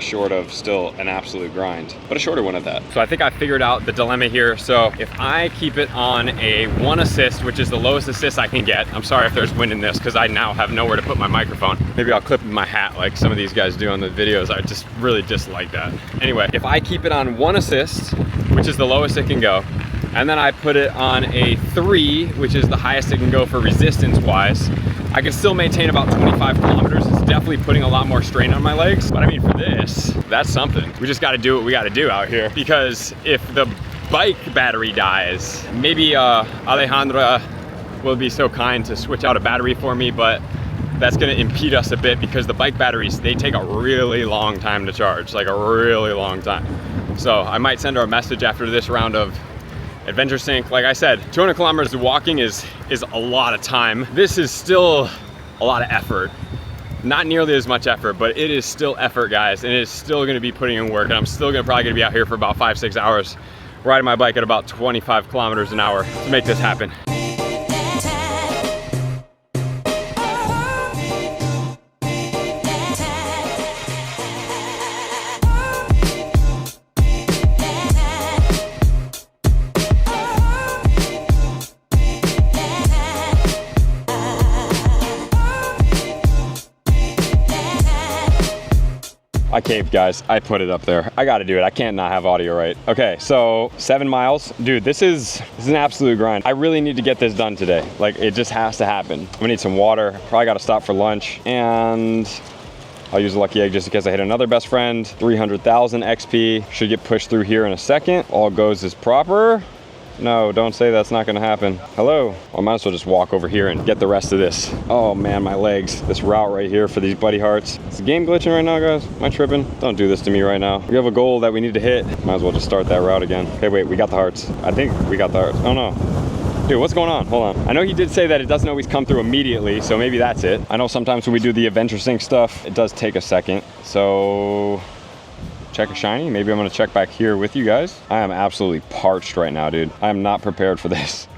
short of still an absolute grind, but a shorter one at that. So I think I figured out the dilemma here. So if I keep it on a 1 assist, which is the lowest assist I can get, I'm sorry if there's wind in this because I now have nowhere to put my microphone. Maybe I'll clip my hat like some of these guys do on the videos. I just really dislike that. Anyway, if I keep it on 1 assist, which is the lowest it can go, and then I put it on a 3, which is the highest it can go for resistance wise, I can still maintain about 25 kilometers. It's definitely putting a lot more strain on my legs. But I mean, for this, that's something. We just gotta do what we gotta do out here. Because if the bike battery dies, maybe Alejandra will be so kind to switch out a battery for me, but that's gonna impede us a bit because the bike batteries, they take a really long time to charge, like a really long time. So I might send her a message after this round of Adventure Sync. Like I said, 200 kilometers of walking is a lot of time. This is still a lot of effort. Not nearly as much effort, but it is still effort, guys, and it is still gonna be putting in work, and I'm still probably gonna be out here for about 5-6 hours riding my bike at about 25 kilometers an hour to make this happen. I caved, guys. I put it up there. I gotta do it. I can't not have audio right. Okay, so 7 miles. Dude, this is an absolute grind. I really need to get this done today. Like, it just has to happen. I'm gonna need some water. Probably gotta stop for lunch. And I'll use a lucky egg just in case I hit another best friend. 300,000 XP. Should get pushed through here in a second. All goes as proper. No, don't say that's not gonna happen. Hello. I might as well just walk over here and get the rest of this. Oh man, my legs. This route right here for these buddy hearts. Is the game glitching right now, guys? Am I tripping? Don't do this to me right now. We have a goal that we need to hit. Might as well just start that route again. Hey, wait, we got the hearts. I think we got the hearts. Oh no. Dude, what's going on? Hold on. I know he did say that it doesn't always come through immediately, so maybe that's it. I know sometimes when we do the Adventure Sync stuff, it does take a second. So check a shiny. Maybe I'm gonna check back here with you guys. I am absolutely parched right now, dude. I am not prepared for this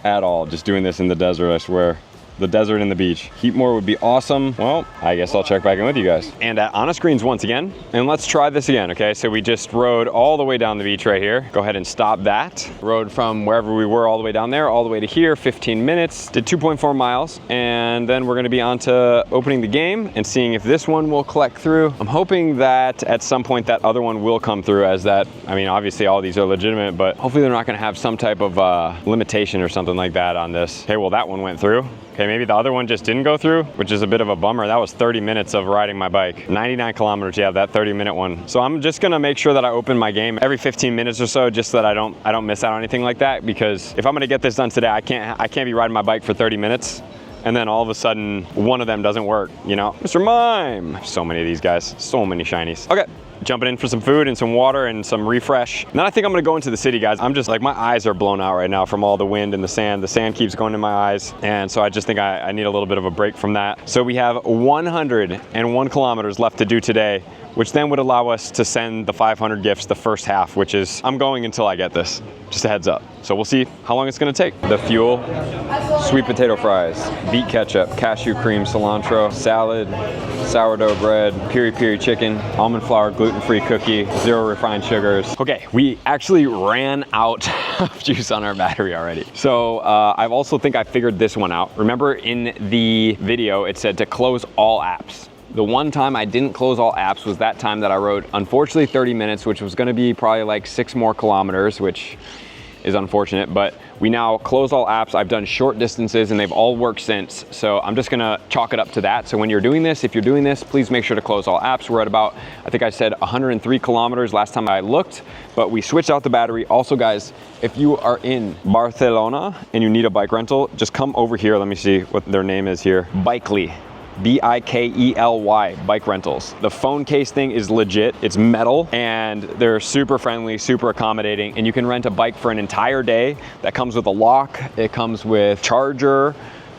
at all. Just doing this in the desert, I swear. The desert and the beach. Heatmore would be awesome. Well, I guess I'll check back in with you guys. And at Honest Greens once again, and let's try this again, okay? So we just rode all the way down the beach right here. Go ahead and stop that. Rode from wherever we were all the way down there, all the way to here, 15 minutes. Did 2.4 miles, and then we're gonna be on to opening the game and seeing if this one will collect through. I'm hoping that at some point that other one will come through, as that, I mean, obviously all these are legitimate, but hopefully they're not gonna have some type of limitation or something like that on this. Okay, well that one went through. Okay, maybe the other one just didn't go through, which is a bit of a bummer. That was 30 minutes of riding my bike. 99 kilometers, yeah, that 30-minute one. So I'm just gonna make sure that I open my game every 15 minutes or so, just so that I don't miss out on anything like that, because if I'm gonna get this done today, I can't be riding my bike for 30 minutes and then all of a sudden one of them doesn't work, you know? Mr. Mime. So many of these guys, so many shinies. Okay. Jumping in for some food and some water and some refresh. And then I think I'm gonna go into the city, guys. I'm just like, my eyes are blown out right now from all the wind and the sand. The sand keeps going in my eyes. And so I just think I need a little bit of a break from that. So we have 101 kilometers left to do today, which then would allow us to send the 500 gifts the first half, which is, I'm going until I get this. Just a heads up. So we'll see how long it's gonna take. The fuel, sweet potato fries, beet ketchup, cashew cream, cilantro, salad, sourdough bread, piri-piri chicken, almond flour, gluten-free cookie, 0 refined sugars. Okay, we actually ran out of juice on our battery already. So I also think I figured this one out. Remember in the video, it said to close all apps. The one time I didn't close all apps was that time that I rode, unfortunately, 30 minutes, which was gonna be probably like 6 more kilometers, which is unfortunate, but we now close all apps. I've done short distances and they've all worked since. So I'm just gonna chalk it up to that. So when you're doing this, if you're doing this, please make sure to close all apps. We're at about, I think I said 103 kilometers last time I looked, but we switched out the battery. Also guys, if you are in Barcelona and you need a bike rental, just come over here. Let me see what their name is here. Bikely. B-I-K-E-L-Y, bike rentals. The phone case thing is legit. It's metal and they're super friendly, super accommodating, and you can rent a bike for an entire day. That comes with a lock. It comes with charger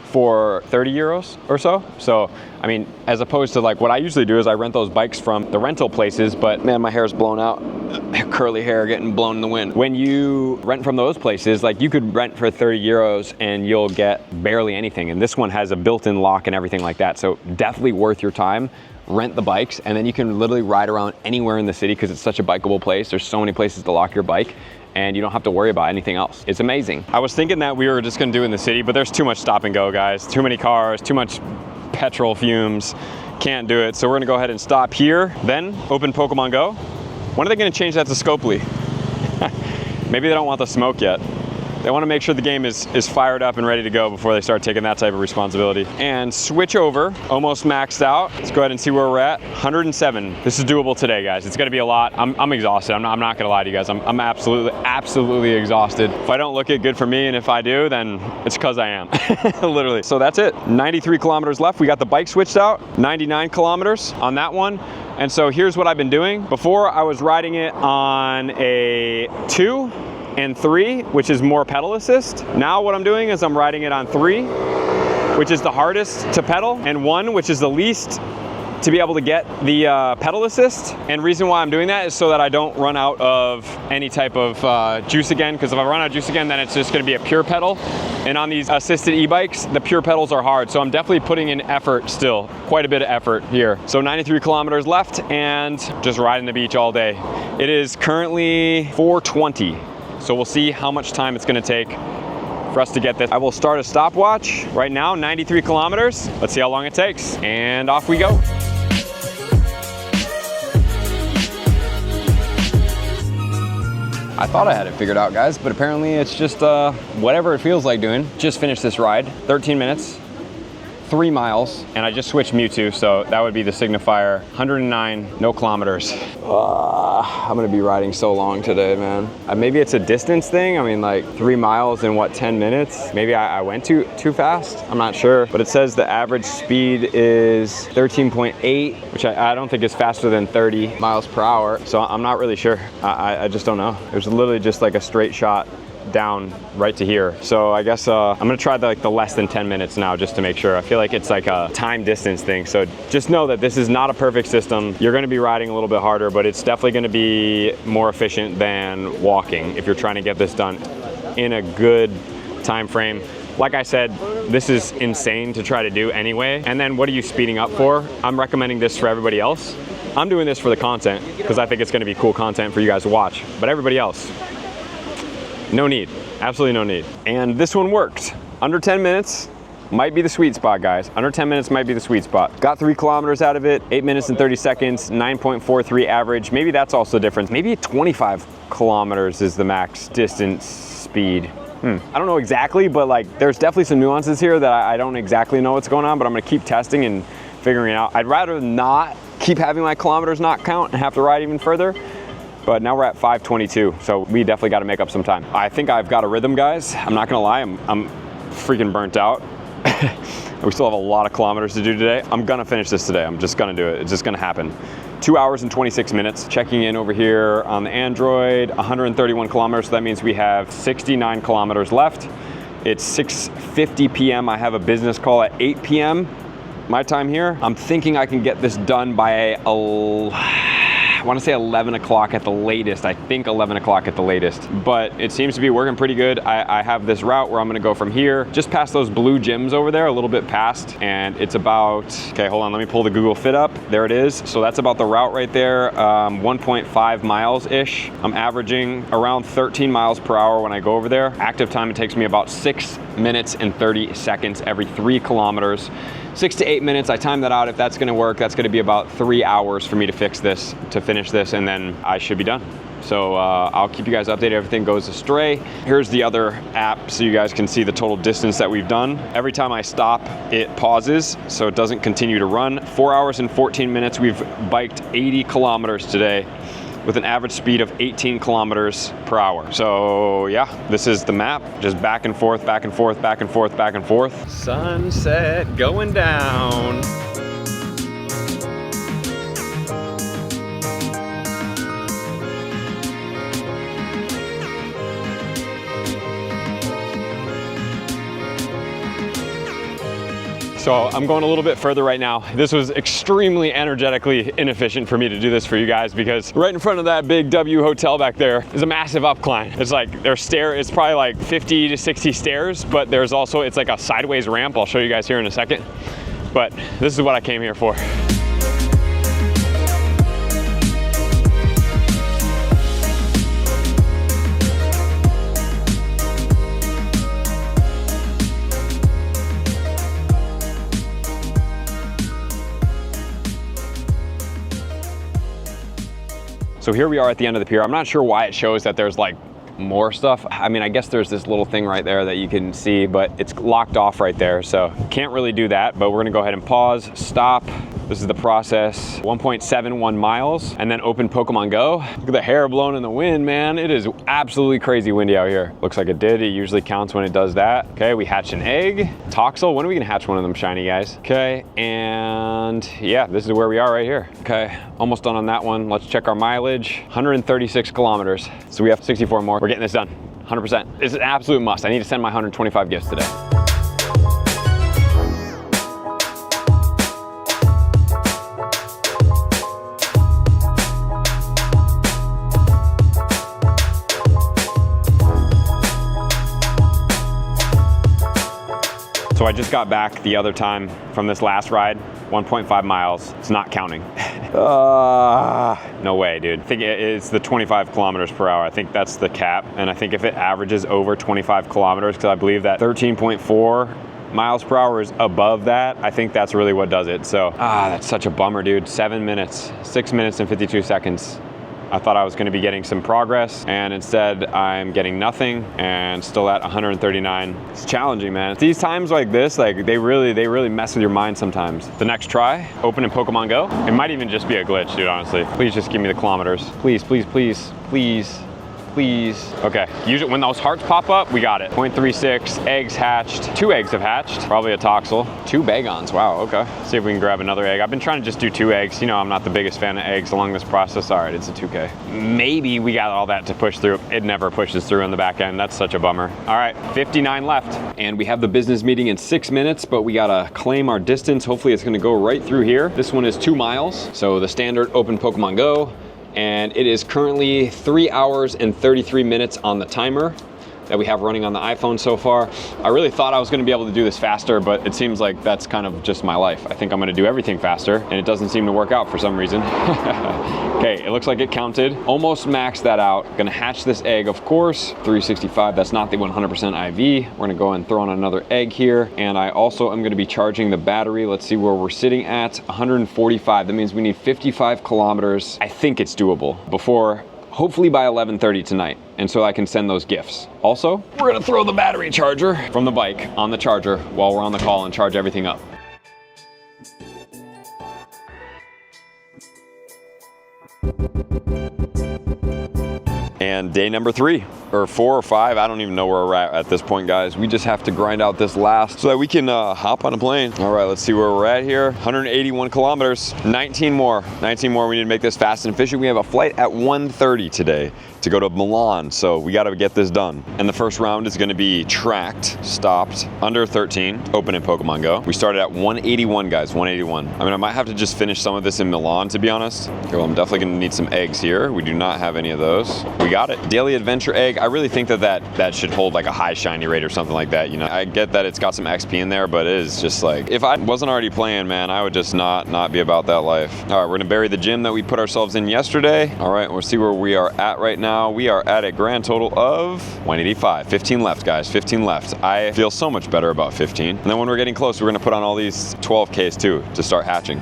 for 30 euros or so. So, I mean, as opposed to like what I usually do is I rent those bikes from the rental places, but man, my hair's blown out. Curly hair getting blown in the wind. When you rent from those places, like you could rent for 30 euros and you'll get barely anything. And this one has a built-in lock and everything like that. So definitely worth your time. Rent the bikes and then you can literally ride around anywhere in the city because it's such a bikeable place. There's so many places to lock your bike and you don't have to worry about anything else. It's amazing. I was thinking that we were just gonna do it in the city, but there's too much stop and go, guys. Too many cars, too much petrol fumes. Can't do it. So we're gonna go ahead and stop here, then open Pokemon GO. When are they gonna change that to Scopely? Maybe they don't want the smoke yet. They want to make sure the game is fired up and ready to go before they start taking that type of responsibility. And switch over, almost maxed out. Let's go ahead and see where we're at. 107. This is doable today, guys. It's gonna be a lot. I'm exhausted. I'm not gonna lie to you guys. I'm absolutely exhausted. If I don't look it, good for me, and if I do, then it's because I am. Literally. So that's it. 93 kilometers left. We got the bike switched out. 99 kilometers on that one. And so here's what I've been doing. Before, I was riding it on a 2 and 3, which is more pedal assist. Now what I'm doing is I'm riding it on 3, which is the hardest to pedal, and 1, which is the least to be able to get the pedal assist. And reason why I'm doing that is so that I don't run out of any type of juice again, because if I run out of juice again, then it's just gonna be a pure pedal. And on these assisted e-bikes, the pure pedals are hard. So I'm definitely putting in effort still, quite a bit of effort here. So 93 kilometers left and just riding the beach all day. It is currently 4:20. So we'll see how much time it's gonna take for us to get this. I will start a stopwatch right now, 93 kilometers. Let's see how long it takes, and off we go. I thought I had it figured out, guys, but apparently it's just whatever it feels like doing. Just finished this ride, 13 minutes, 3 miles, and I just switched Mewtwo, so that would be the signifier. 109, no kilometers. I'm gonna be riding so long today, man. Maybe it's a distance thing. I mean, like 3 miles in what, 10 minutes? Maybe I went too fast. I'm not sure, but it says the average speed is 13.8, which I don't think is faster than 30 miles per hour. So I'm not really sure. I just don't know. It was literally just like a straight shot down right to here. So I guess I'm gonna try the less than 10 minutes now just to make sure. I feel like it's like a time distance thing. So just know that this is not a perfect system. You're gonna be riding a little bit harder, but it's definitely gonna be more efficient than walking if you're trying to get this done in a good time frame. Like I said, this is insane to try to do anyway. And then what are you speeding up for? I'm recommending this for everybody else. I'm doing this for the content because I think it's gonna be cool content for you guys to watch. But everybody else, no need, absolutely no need. And this one worked. Under 10 minutes might be the sweet spot, guys. Under 10 minutes might be the sweet spot. Got 3 kilometers out of it, 8 minutes and 30 seconds, 9.43 average. Maybe that's also the difference. Maybe 25 kilometers is the max distance speed. I don't know exactly, but like there's definitely some nuances here that I don't exactly know what's going on, but I'm gonna keep testing and figuring it out. I'd rather not keep having my kilometers not count and have to ride even further. But now we're at 5:22, so we definitely got to make up some time. I think I've got a rhythm, guys. I'm not gonna lie, I'm freaking burnt out. We still have a lot of kilometers to do today. I'm gonna finish this today. I'm just gonna do it. It's just gonna happen. 2 hours and 26 minutes. Checking in over here on the Android, 131 kilometers. So that means we have 69 kilometers left. It's 6:50 p.m. I have a business call at 8 p.m. my time here. I'm thinking I can get this done by I want to say 11 o'clock at the latest. I think 11 o'clock at the latest, but it seems to be working pretty good. I have this route where I'm gonna go from here, just past those blue gyms over there, a little bit past, and it's about, okay, hold on, let me pull the Google Fit up. There it is. So that's about the route right there, 1.5 miles-ish. I'm averaging around 13 miles per hour when I go over there. Active time, it takes me about 6 minutes and 30 seconds every 3 kilometers. 6 to 8 minutes, I time that out. If that's gonna work, that's gonna be about 3 hours for me to fix this, to finish this, and then I should be done. So I'll keep you guys updated if everything goes astray. Here's the other app so you guys can see the total distance that we've done. Every time I stop, it pauses, so it doesn't continue to run. 4 hours and 14 minutes, we've biked 80 kilometers today, with an average speed of 18 kilometers per hour. So yeah, this is the map, just back and forth, back and forth, back and forth, back and forth. Sunset going down. So I'm going a little bit further right now. This was extremely energetically inefficient for me to do this for you guys because right in front of that big W hotel back there is a massive upclimb. It's like it's probably like 50 to 60 stairs, but there's also, it's like a sideways ramp. I'll show you guys here in a second. But this is what I came here for. So here we are at the end of the pier. I'm not sure why it shows that there's like more stuff. I mean, I guess there's this little thing right there that you can see, but it's locked off right there. So can't really do that, but we're gonna go ahead and pause, stop. This is the process, 1.71 miles, and then open Pokemon Go. Look at the hair blowing in the wind, man. It is absolutely crazy windy out here. Looks like it did. It usually counts when it does that. Okay, we hatched an egg. Toxel, when are we gonna hatch one of them shiny guys? Okay, and yeah, this is where we are right here. Okay, almost done on that one. Let's check our mileage, 136 kilometers. So we have 64 more. We're getting this done, 100%. It's an absolute must. I need to send my 125 gifts today. So I just got back the other time from this last ride, 1.5 miles. It's not counting. No way, dude. I think it's the 25 kilometers per hour. I think that's the cap. And I think if it averages over 25 kilometers, because I believe that 13.4 miles per hour is above that, I think that's really what does it. So, that's such a bummer, dude. 7 minutes, 6 minutes and 52 seconds. I thought I was gonna be getting some progress, and instead I'm getting nothing and still at 139. It's challenging, man. It's these times like this, like they really mess with your mind sometimes. The next try, open in Pokemon Go. It might even just be a glitch, dude, honestly. Please just give me the kilometers. Please, please, please, please. Please. Okay, usually when those hearts pop up, we got it. 0.36, eggs hatched. 2 eggs have hatched, probably a Toxel. 2 Bagons, wow, okay. See if we can grab another egg. I've been trying to just do 2 eggs. You know, I'm not the biggest fan of eggs along this process. All right, it's a 2K. Maybe we got all that to push through. It never pushes through in the back end. That's such a bummer. All right, 59 left. And we have the business meeting in 6 minutes, but we gotta claim our distance. Hopefully it's gonna go right through here. This one is 2 miles. So the standard open Pokemon Go. And it is currently 3 hours and 33 minutes on the timer that we have running on the iPhone so far. I really thought I was gonna be able to do this faster, but it seems like that's kind of just my life. I think I'm gonna do everything faster, and it doesn't seem to work out for some reason. Okay, it looks like it counted. Almost maxed that out. Gonna hatch this egg, of course. 365, that's not the 100% IV. We're gonna go and throw on another egg here. And I also am gonna be charging the battery. Let's see where we're sitting at, 145. That means we need 55 kilometers. I think it's doable before, hopefully by 11:30 tonight. And so I can send those gifts. Also, we're gonna throw the battery charger from the bike on the charger while we're on the call and charge everything up. And day number 3, or 4 or 5, I don't even know where we're at this point, guys. We just have to grind out this last so that we can hop on a plane. All right, let's see where we're at here. 181 kilometers, 19 more. 19 more, we need to make this fast and efficient. We have a flight at 1:30 today to go to Milan, so we gotta get this done. And the first round is gonna be tracked, stopped, under 13, open in Pokemon Go. We started at 181, guys, 181. I mean, I might have to just finish some of this in Milan, to be honest. Okay, well, I'm definitely gonna need some eggs here. We do not have any of those. We got it. Daily adventure egg. I really think that should hold like a high shiny rate or something like that. You know, I get that it's got some XP in there, but it is just like, if I wasn't already playing, man, I would just not be about that life. All right, we're gonna bury the gym that we put ourselves in yesterday. All right, we'll see where we are at right now. We are at a grand total of 185. 15 left, guys, 15 left. I feel so much better about 15. And then when we're getting close, we're gonna put on all these 12Ks too to start hatching.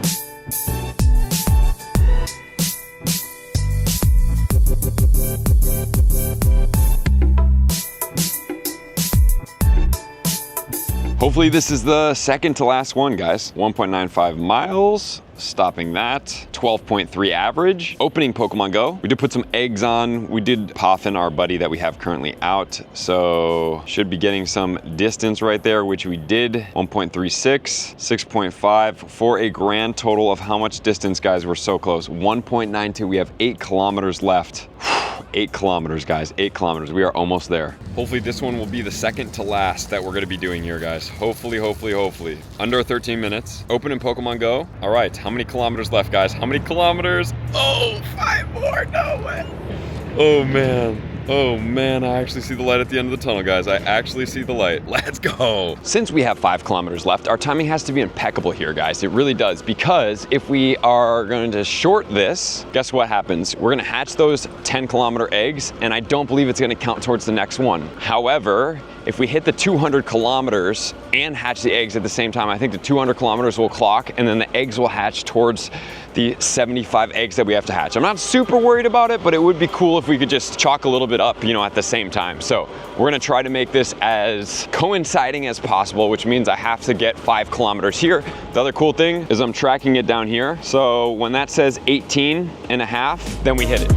Hopefully this is the second to last one, guys. 1.95 miles, stopping that. 12.3 average. Opening Pokemon Go. We did put some eggs on. We did Poffin, our buddy that we have currently out. So should be getting some distance right there, which we did. 1.36, 6.5 for a grand total of how much distance, guys? We're so close. 1.92, we have 8 kilometers left. 8 kilometers, guys, 8 kilometers. We are almost there. Hopefully this one will be the second to last that we're gonna be doing here, guys. Hopefully, hopefully, hopefully. Under 13 minutes. Open in Pokemon Go. All right, how many kilometers left, guys? How many kilometers? Oh, 5 more, no way. Oh man. Oh man, I actually see the light at the end of the tunnel, guys. I actually see the light. Let's go. Since we have 5 kilometers left, our timing has to be impeccable here, guys. It really does, because if we are going to short this, guess what happens? We're gonna hatch those 10-kilometer eggs, and I don't believe it's gonna count towards the next one. However, if we hit the 200 kilometers and hatch the eggs at the same time, I think the 200 kilometers will clock, and then the eggs will hatch towards the 75 eggs that we have to hatch. I'm not super worried about it, but it would be cool if we could just chalk a little bit it up, you know, at the same time. So we're gonna try to make this as coinciding as possible, which means I have to get 5 kilometers here. The other cool thing is I'm tracking it down here. So when that says 18 and a half, then we hit it.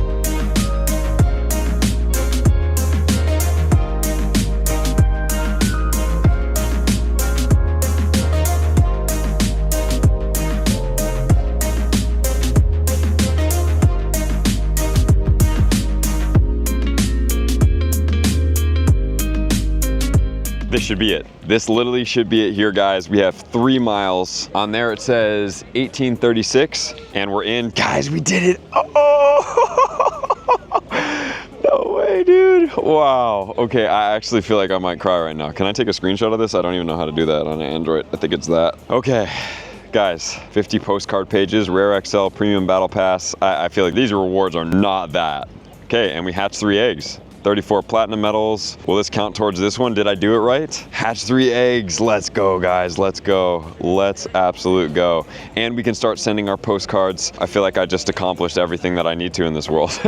This should be it. This literally should be it here, guys. We have 3 miles. On there it says 1836, and we're in. Guys, we did it. Oh! No way, dude. Wow. Okay, I actually feel like I might cry right now. Can I take a screenshot of this? I don't even know how to do that on Android. I think it's that. Okay. Guys, 50 postcard pages, Rare XL, Premium Battle Pass. I feel like these rewards are not that. Okay, and we hatched 3 eggs. 34 platinum medals. Will this count towards this one? Did I do it right? Hatch 3 eggs. Let's go, guys. Let's go. Let's absolute go. And we can start sending our postcards. I feel like I just accomplished everything that I need to in this world.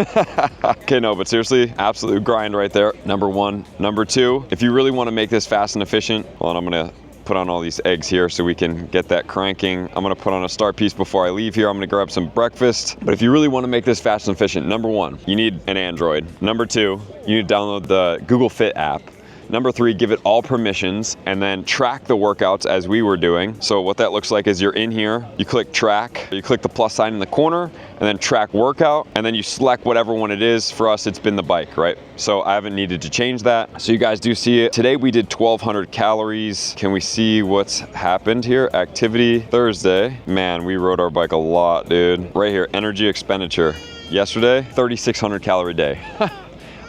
Okay, no, but seriously, absolute grind right there. Number 1. Number 2, if you really want to make this fast and efficient, well, I'm gonna put on all these eggs here so we can get that cranking. I'm gonna put on a start piece before I leave here. I'm gonna grab some breakfast. But if you really want to make this fast and efficient, number 1, you need an Android. Number 2, you need to download the Google Fit app. Number 3, give it all permissions and then track the workouts as we were doing. So what that looks like is you're in here, you click track, you click the plus sign in the corner, and then track workout, and then you select whatever one it is. For us, it's been the bike, right? So I haven't needed to change that. So you guys do see it. Today we did 1,200 calories. Can we see what's happened here? Activity Thursday. Man, we rode our bike a lot, dude. Right here, energy expenditure. Yesterday, 3,600 calorie day.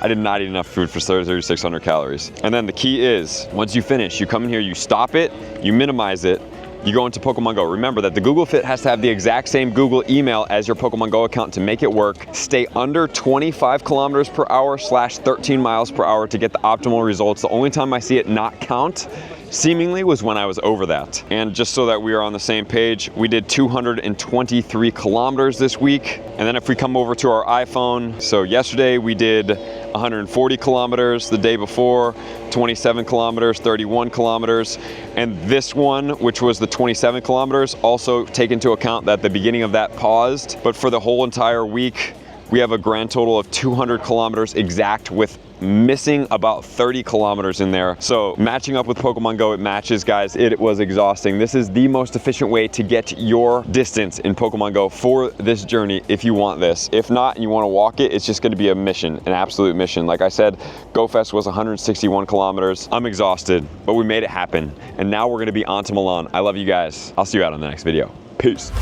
I did not eat enough food for 3,600 calories. And then the key is, once you finish, you come in here, you stop it, you minimize it, you go into Pokemon Go. Remember that the Google Fit has to have the exact same Google email as your Pokemon Go account to make it work. Stay under 25 kilometers per hour / 13 miles per hour to get the optimal results. The only time I see it not count seemingly was when I was over that. And just so that we are on the same page, we did 223 kilometers this week. And then if we come over to our iPhone, so yesterday we did 140 kilometers, the day before 27 kilometers, 31 kilometers, and this one, which was the 27 kilometers, also take into account that the beginning of that paused, but for the whole entire week we have a grand total of 200 kilometers exact, with missing about 30 kilometers in there. So matching up with Pokemon Go, it matches, guys. It was exhausting. This is the most efficient way to get your distance in Pokemon Go for this journey if you want this. If not, and you want to walk it, it's just going to be a mission, an absolute mission. Like I said, GoFest was 161 kilometers. I'm exhausted, but we made it happen. And now we're going to be on to Milan. I love you guys. I'll see you out on the next video. Peace.